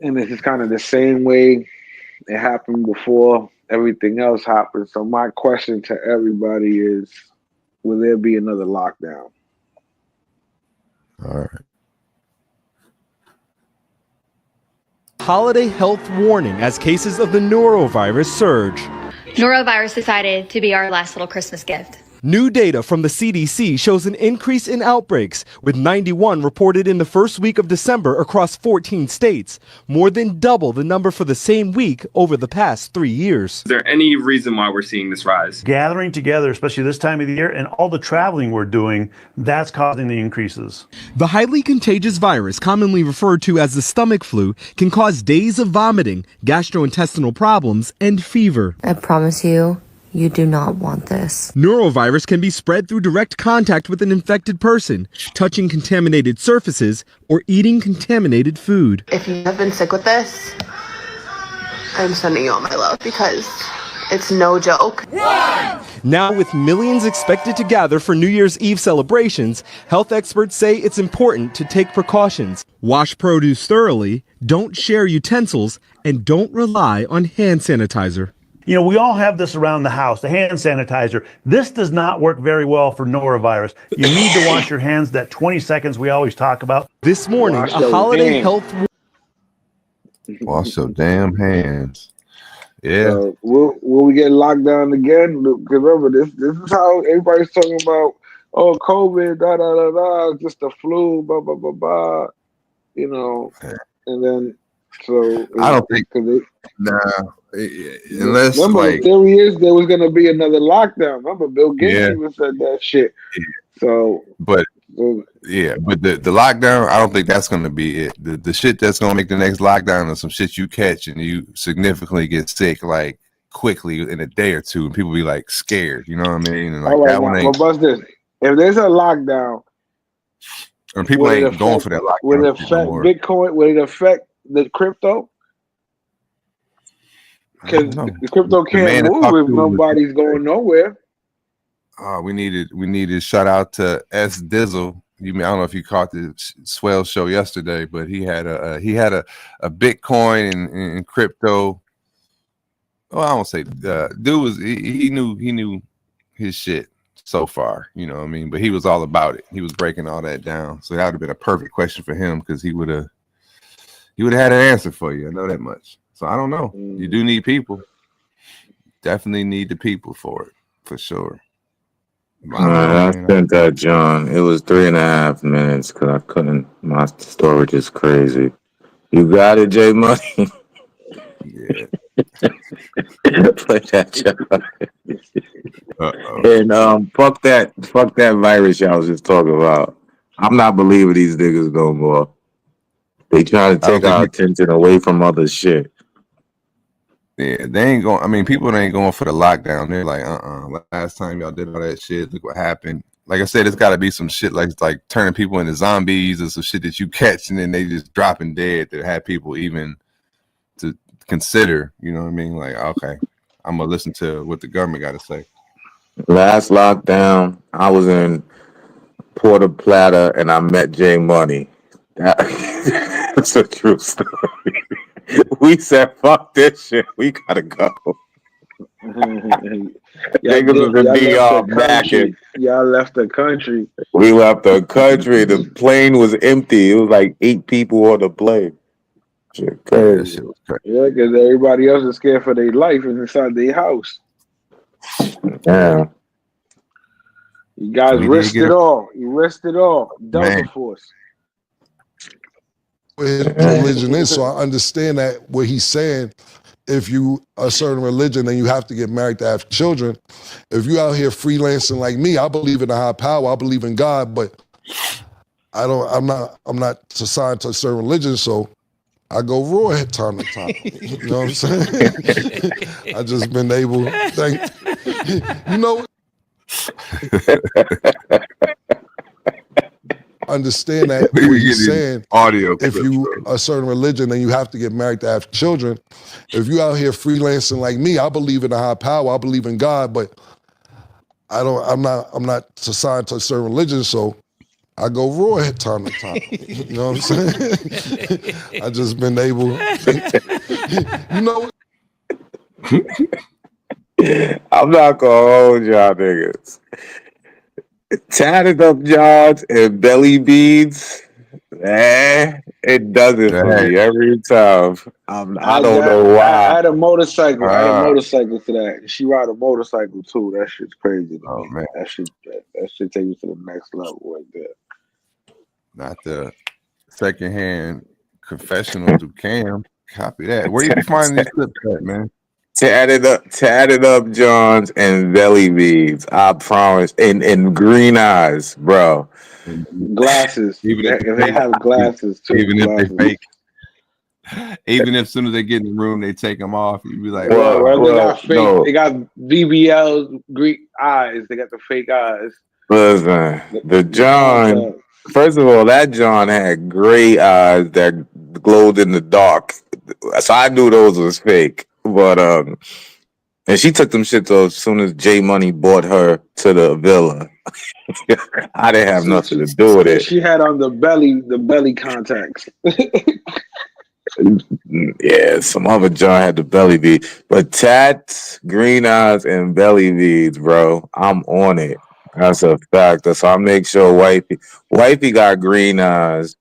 And this is kind of the same way it happened before everything else happened. So my question to everybody is, will there be another lockdown? All right. Holiday health warning as cases of the norovirus surge. Norovirus decided to be our last little Christmas gift. New data from the CDC shows an increase in outbreaks, with 91 reported in the first week of December across 14 states, more than double the number for the same week over the past 3 years. Is there any reason why we're seeing this rise? Gathering together, especially this time of the year, and all the traveling we're doing, that's causing the increases. The highly contagious virus, commonly referred to as the stomach flu, can cause days of vomiting, gastrointestinal problems, and fever. I promise you, you do not want this. Norovirus can be spread through direct contact with an infected person, touching contaminated surfaces, or eating contaminated food. If you have been sick with this, I'm sending you all my love because it's no joke. Now, with millions expected to gather for New Year's Eve celebrations, health experts say it's important to take precautions. Wash produce thoroughly, don't share utensils, and don't rely on hand sanitizer. You know, we all have this around the house, the hand sanitizer. This does not work very well for norovirus. You need to wash your hands, that 20 seconds we always talk about. This morning, a holiday health... Wash your damn hands. Yeah. Will we get locked down again? Because remember, this is how everybody's talking about, oh, COVID, da-da-da-da, just the flu, blah, blah, blah, blah. You know, and then, so... I don't think... Unless remember, like the theory is there was gonna be another lockdown. Remember, Bill Gates even said that shit. So, but the lockdown, I don't think that's gonna be it. The shit that's gonna make the next lockdown is some shit you catch and you significantly get sick like quickly in a day or two, and people be like scared. You know what I mean? And like all right, that one now, ain't. but bust this. If there's a lockdown, And people ain't going for that lockdown. Will it affect Bitcoin? Will it affect the crypto? Because the crypto can't move if nobody's going nowhere. We needed to shout out to S Dizzle. I don't know if you caught the Swell show yesterday, but he had a Bitcoin and crypto. Well, I won't say dude was he knew his shit so far, you know what I mean? But he was all about it. He was breaking all that down. So that would have been a perfect question for him because he would have had an answer for you. I know that much. So I don't know. You do need people. Definitely need the people for it, for sure. I sent that, John. It was 3.5 minutes because I couldn't. My storage is crazy. You got it, J Money. Yeah. Play that, John. And fuck that virus y'all was just talking about. I'm not believing these niggas no more. They trying to take our attention away from other shit. Yeah, they ain't going. I mean, people ain't going for the lockdown. They're like, last time y'all did all that shit, look what happened. Like I said, it's got to be some shit like turning people into zombies or some shit that you catch and then they just dropping dead that have people even to consider. You know what I mean? Like, okay, I'm gonna listen to what the government got to say. Last lockdown, I was in Puerto Plata and I met J Money. That's a true story. We said, fuck this shit. We gotta go. Niggas was in DR backing. Y'all left the country. We left the country. The plane was empty. It was like 8 people on the plane. Shit crazy. Yeah, because everybody else is scared for their life inside their house. Yeah. You guys risked it all. You risked it all. Delta Force. His religion is, so I understand that what he's saying. If you a certain religion, then you have to get married to have children. If you out here freelancing like me, I believe in a high power. I believe in God, but I'm not assigned to a certain religion, so I go raw at time to time. You know what I'm saying? I just been able. You know. Understand that what he's saying. Audio. If you a certain religion, then you have to get married to have children. If you out here freelancing like me, I believe in a high power. I believe in God, but I'm not assigned to a certain religion, so I go raw at time to time. You know what I'm saying? I just been able. You know. I'm not gonna hold y'all niggas. Tatted up Johns and belly beads, it does it for me every time. I don't know why. I had a motorcycle. I had a motorcycle to that. She ride a motorcycle too. That shit's crazy. Oh man, that shit take you to the next level right there. Not the secondhand confessional to Cam. Copy that. Where you find these clips at, man? Tatted up Johns and belly beads. I promise. And green eyes, bro. Glasses. Even if they have glasses too. Even if they fake. Even if as soon as they get in the room, they take them off. You be like, they got fake. No. They got BBL Greek eyes. They got the fake eyes. Listen, the John. First of all, that John had gray eyes that glowed in the dark, so I knew those was fake. But and she took them shit though as soon as J Money bought her to the villa. I didn't have nothing to do with it. She had on the belly contacts. Yeah, some other John had the belly bead, but tats, green eyes, and belly beads, bro. I'm on it. That's a fact. So I make sure wifey got green eyes.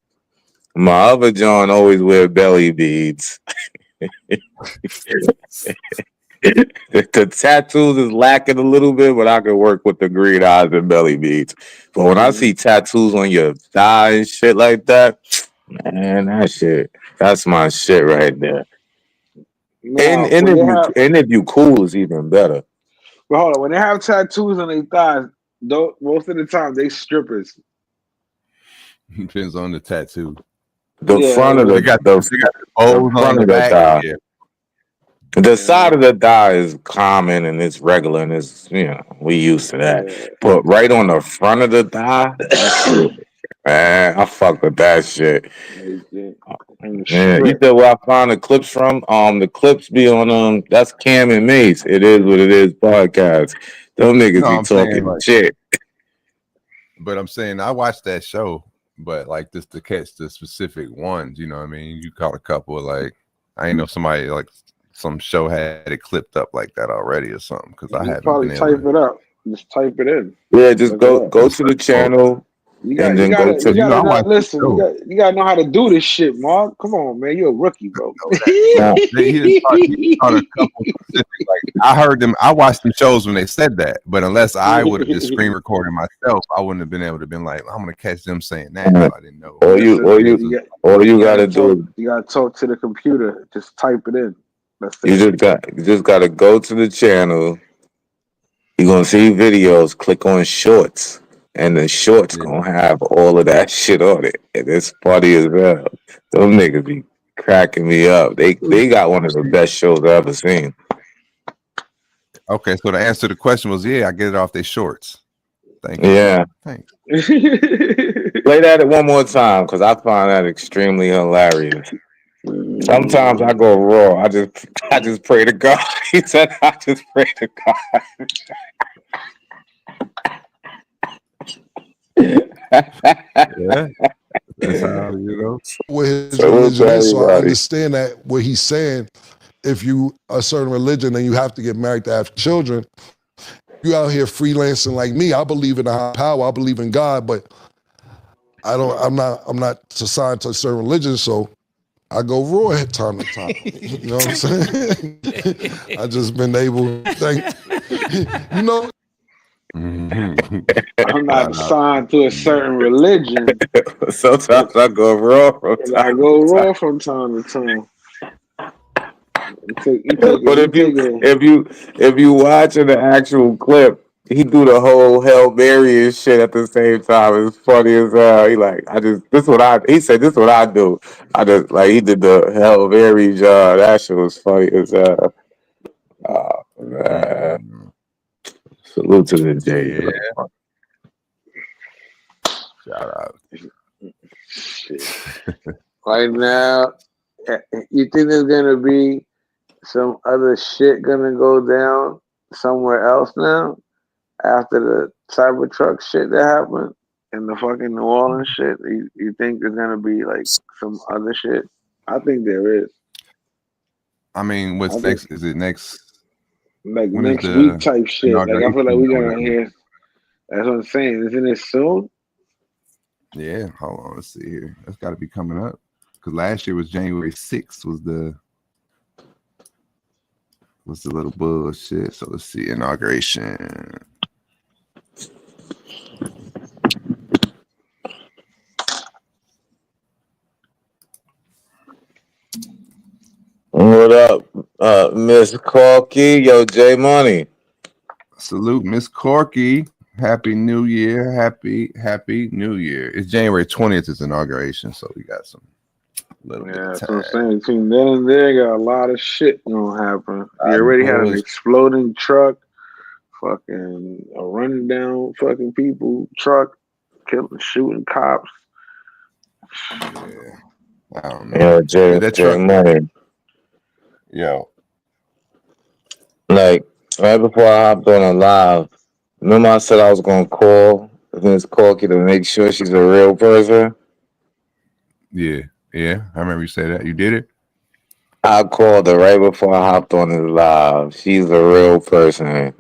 My other John always wear belly beads. The tattoos is lacking a little bit, but I can work with the green eyes and belly beads. But when I see tattoos on your thigh and shit like that, man, that's my shit right there. And if you cool is even better. But hold on, when they have tattoos on their thighs, most of the time they strippers. Depends on the tattoo. The front of the front of the thigh. Yeah. The side of the thigh is common and it's regular and it's we used to that. But right on the front of the thigh, man, I fuck with that shit. Yeah, you know where I found the clips from? The clips be on that's Cam and Mace. It is what it is podcast. Them niggas be talking shit. But I'm saying I watched that show, but like just to catch the specific ones, you know what I mean? You caught a couple like I ain't know somebody like some show had it clipped up like that already or something because I haven't probably been type it up. Just type it in. Yeah, just go to the channel. You gotta know how to do this shit, Mark. Come on, man. You're a rookie, bro. He taught a couple specific, like I heard them. I watched the shows when they said that, but unless I would have just screen recorded myself, I wouldn't have been able to been like, I'm gonna catch them saying that. If I didn't know. All you gotta do. You gotta talk to the computer. Just type it in. You just gotta go to the channel. You're gonna see videos. Click on shorts. And the shorts gonna have all of that shit on it. And it's funny as well. Them niggas be cracking me up. They got one of the best shows I've ever seen. Okay, so the answer to the question was, I get it off their shorts. Thank you. Yeah. Thanks. Play that one more time, because I find that extremely hilarious. Sometimes I go raw. I just pray to God. He said I just pray to God. Yeah, that's how With his religion is, so I understand that what he's saying. If you a certain religion and you have to get married to have children, you out here freelancing like me. I believe in a higher power. I believe in God, but I'm not assigned to a certain religion, so I go raw at time to time. You know what I'm saying? I just been able, I'm not assigned to a certain religion. Sometimes I go raw from time to time. But if you watching the actual clip, he do the whole Hail Mary and shit at the same time. It's funny as hell. He said this is what I do. I just like he did the Hail Mary job. That shit was funny as hell. Oh man. Salute to the J. Yeah. Shout out. Right now, you think there's gonna be some other shit gonna go down somewhere else now after the Cybertruck shit that happened and the fucking New Orleans shit? You think there's gonna be like some other shit? I think there is. I mean, what's next? Is it next? Like next week type shit. Like I feel like we're gonna hear. That's what I'm saying. Isn't it soon? Yeah. Hold on. Let's see here. That's got to be coming up because last year was January 6th. Was the little bullshit? So let's see. Inauguration. What up, Miss Corky? Yo, J Money. Salute, Miss Corky. Happy New Year. Happy New Year. It's January 20th is inauguration, so we got some little bit of time. So I'm saying between then and there got a lot of shit gonna happen. You already had an exploding truck, fucking a running down fucking people truck, shooting cops. Yeah. I don't know. Yeah, that truck Money. Yo. Like, right before I hopped on a live, remember I said I was going to call Miss Corky to make sure she's a real person? Yeah. I remember you said that. You did it? I called her right before I hopped on this live. She's a real person.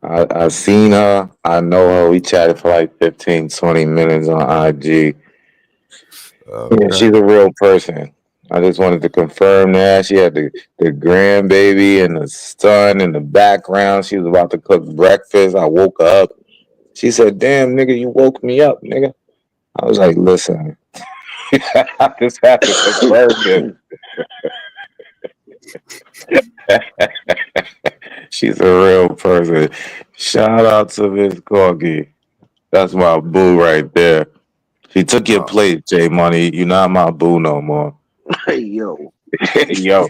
I seen her. I know her. We chatted for like 15, 20 minutes on IG. Yeah, she's a real person. I just wanted to confirm that. She had the grandbaby and the son in the background. She was about to cook breakfast. I woke her up. She said, "Damn, nigga, you woke me up, nigga." I was like, "Listen, I just have to confirm it." She's a real person. Shout out to Miss Corky. That's my boo right there. She took your place, J Money. You're not my boo no more. Hey, yo. Yo.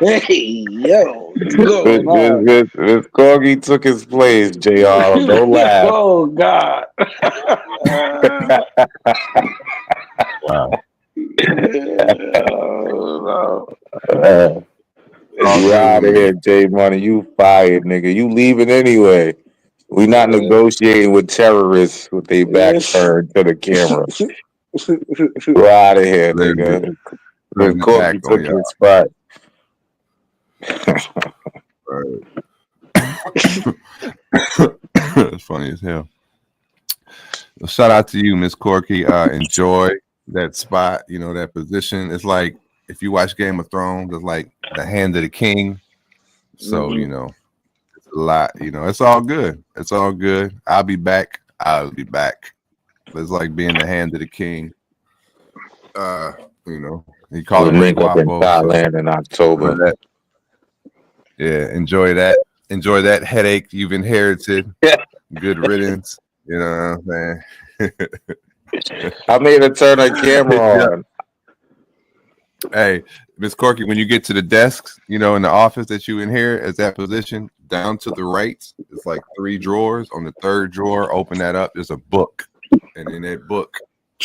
Hey, yo. Miss Corky took his place, JR. Don't laugh. Oh, God. You out of here, J Money. You fired, nigga. You leaving anyway. We not negotiating with terrorists with their back turned to the camera. We're out of here, nigga. Miss Corky took his spot. It's funny as hell. Well, shout out to you, Miss Corky. Enjoy that spot, that position. It's like if you watch Game of Thrones, it's like the hand of the king. So, it's a lot, it's all good. It's all good. I'll be back. It's like being the hand of the king. You call it link up in Thailand in October. Yeah, enjoy that. Enjoy that headache you've inherited. Good riddance. You know what I'm saying? I made her turn her camera on. Hey, Miss Corky, when you get to the desks, in the office that you in here as that position, down to the right, it's like 3 drawers. On the 3rd drawer, open that up. There's a book. And in that book,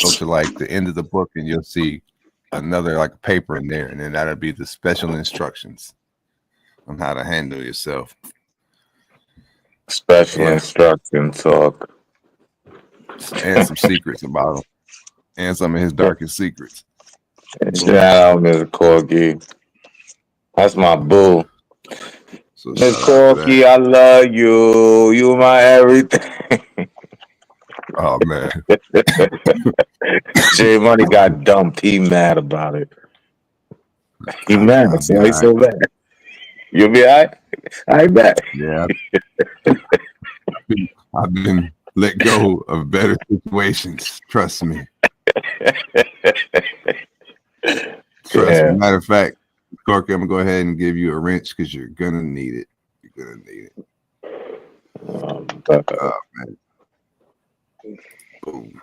go to like the end of the book and you'll see another like paper in there. And then that'll be the special instructions on how to handle yourself. Special instruction talk. And some secrets about him. And some of his darkest secrets. Shout out, Miss Corky. That's my boo. So Miss Corky, I love you. You my everything. Oh, man. J Money got dumped. He mad about it. He mad. Why he so mad? You'll be all right? I bet. Yeah. I've been let go of better situations. Trust me. Trust me. Matter of fact, Corky, I'm going to go ahead and give you a wrench because you're going to need it. You're going to need it. Oh, man. Boom.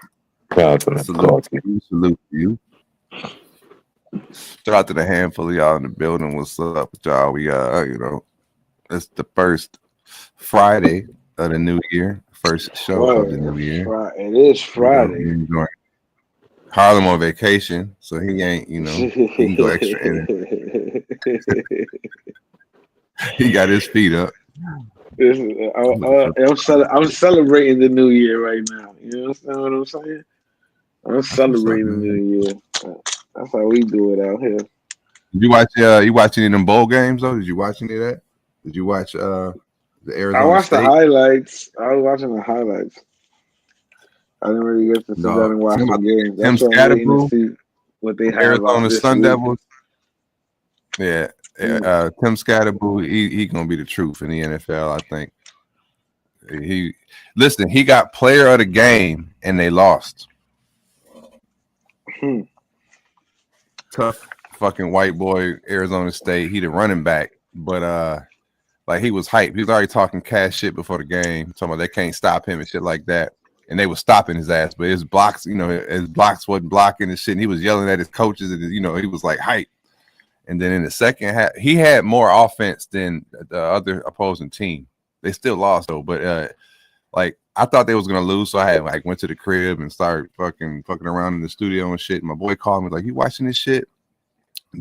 Salute to you. Shout out to the handful of y'all in the building. What's up with y'all? We it's the first Friday of the new year. First show of the new year. It is Friday. Harlem on vacation, so he ain't, he can go extra in it. He got his feet up. I'm celebrating the new year right now. You understand what I'm saying? I'm celebrating the new year. That's how we do it out here. Did you watch? You watch any of them bowl games though? Did you watch any of that? Did you watch the Arizona? I watched State? the highlights. I was watching the highlights. I didn't really get to sit down and watch the game. Tim Scatterboo, what they have Arizona Sun week. Devils. Yeah, Tim Scatterboo, he gonna be the truth in the NFL. I think. He got player of the game and they lost. Tough fucking white boy, Arizona State. He the running back, but like he was hyped. He was already talking cash shit before the game, talking about they can't stop him and shit like that. And they were stopping his ass, but his blocks, his blocks wasn't blocking and shit. And he was yelling at his coaches, and he was like hype. And then in the second half, he had more offense than the other opposing team. They still lost though, but like I thought they was gonna lose, so I had went to the crib and started fucking around in the studio and shit. And my boy called me like, "You watching this shit?"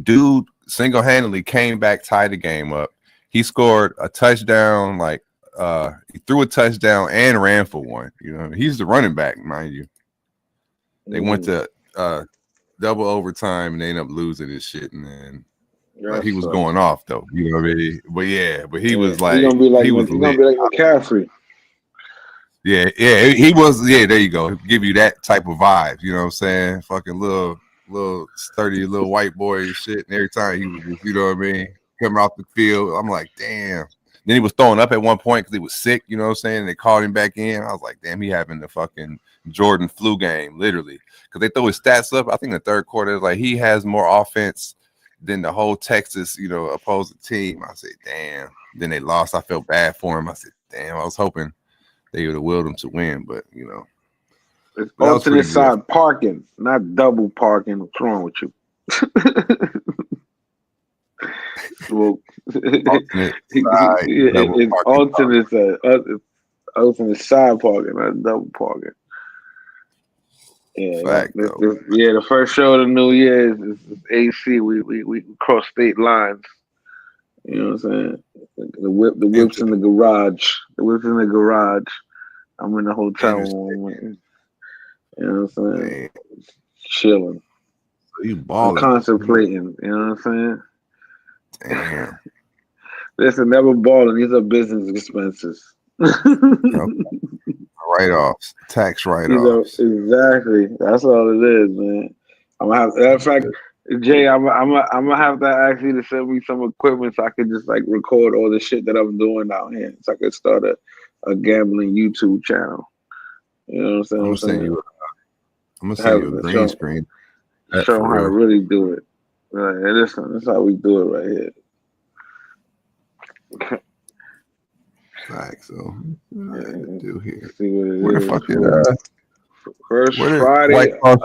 Dude single-handedly came back, tied the game up. He scored a touchdown, he threw a touchdown and ran for one. He's the running back, mind you. They went to double overtime and they ended up losing this shit. And then he was going off though. You know what I mean? But he was like, he's gonna be like McCaffrey. Yeah, he was. Yeah, there you go. Give you that type of vibe. You know what I'm saying? Fucking little sturdy little white boy and shit. And every time he was just, you know what I mean, coming off the field, I'm like, damn. Then he was throwing up at one point because he was sick, you know what I'm saying? And they called him back in. I was like, damn, he having the fucking Jordan flu game, literally. Because they throw his stats up. I think the third quarter, like he has more offense than the whole Texas, opposing team. I said, damn. Then they lost. I felt bad for him. I said, damn, I was hoping they would have willed him to win, but it's alternate side parking, not double parking. What's wrong with you? Well, alternate side, it's alternate side parking, not double parking. Yeah, the first show of the new year is AC. We cross state lines. You know what I'm saying? The whip's in the garage. The whip's in the garage. I'm in the hotel room. You know what I'm saying? Chilling. So you balling. I'm contemplating. You know what I'm saying? Damn. Listen, never balling. These are business expenses. Write-offs, tax write-offs. Exactly. That's all it is, man. I'm gonna have. In fact, Jay, I'm gonna have to ask you to send me some equipment so I can just like record all the shit that I'm doing out here, so I can start a gambling YouTube channel. You know what I'm saying? I'm gonna send you a green screen. Show them how to really do it. Right, and listen, that's how we do it right here. Right, so what I do here? See what it Where is. the fuck is First Friday of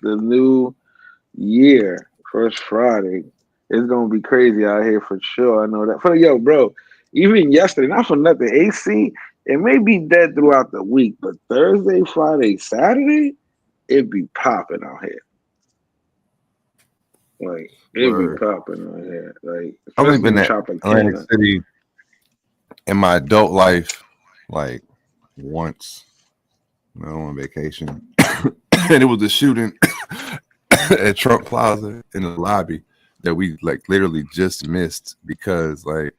the new year. First Friday. It's gonna be crazy out here for sure. I know that. Bro, even yesterday, not for nothing. AC, it may be dead throughout the week, but Thursday, Friday, Saturday, it be popping out here. Like it be popping out here. Like I've only been at Atlantic City in my adult life, like once. On vacation, and it was a shooting at Trump Plaza in the lobby that we like literally just missed because like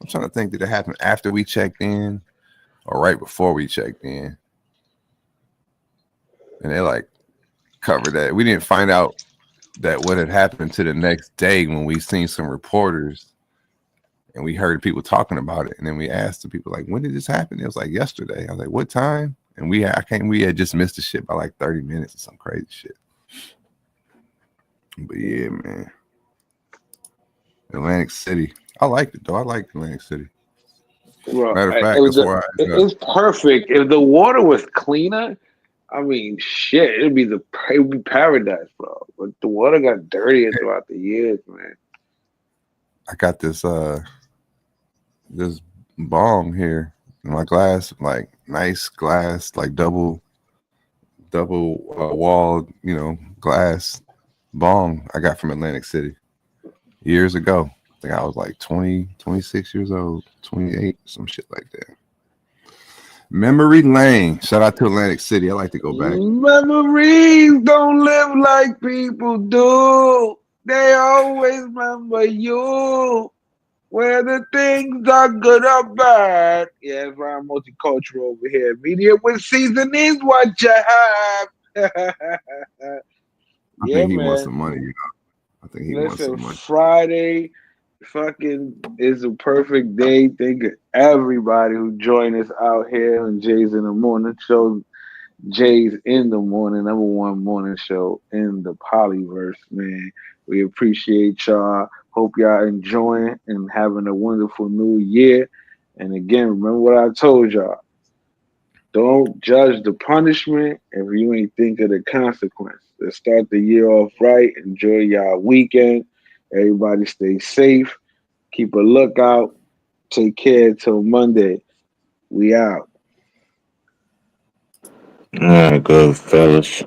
I'm trying to think, did it happen after we checked in or right before we checked in? And they like covered that. We didn't find out that what had happened to the next day when we seen some reporters and we heard people talking about it. And then we asked the people like, when did this happen? It was like yesterday. I was like, what time? And we had just missed the shit by like 30 minutes or some crazy shit. But yeah, man. Atlantic City. I liked it though. I liked Atlantic City. Well, matter of fact, it's perfect. If the water was cleaner, I mean, shit, it'd be paradise, bro. But the water got dirtier throughout the years, man. I got this this bong here in my glass, like nice glass, like double walled, glass bong I got from Atlantic City years ago. I think I was like 26 years old, 28, some shit like that. Memory lane. Shout out to Atlantic City. I like to go back. Memories don't live like people do. They always remember you. Whether things are good or bad. Yeah, it's very multicultural over here. Media with season is what you have. I think he wants some money, I think he wants some money. Friday fucking is a perfect day. Thank you everybody who joined us out here on Jay's in the Morning Show. Jay's in the Morning, #1 morning show in the Polyverse, man. We appreciate y'all. Hope y'all enjoying and having a wonderful new year. And again, remember what I told y'all. Don't judge the punishment if you ain't think of the consequence. Let's start the year off right. Enjoy y'all weekend. Everybody stay safe. Keep a lookout. Take care till Monday. We out. All right, good fellas.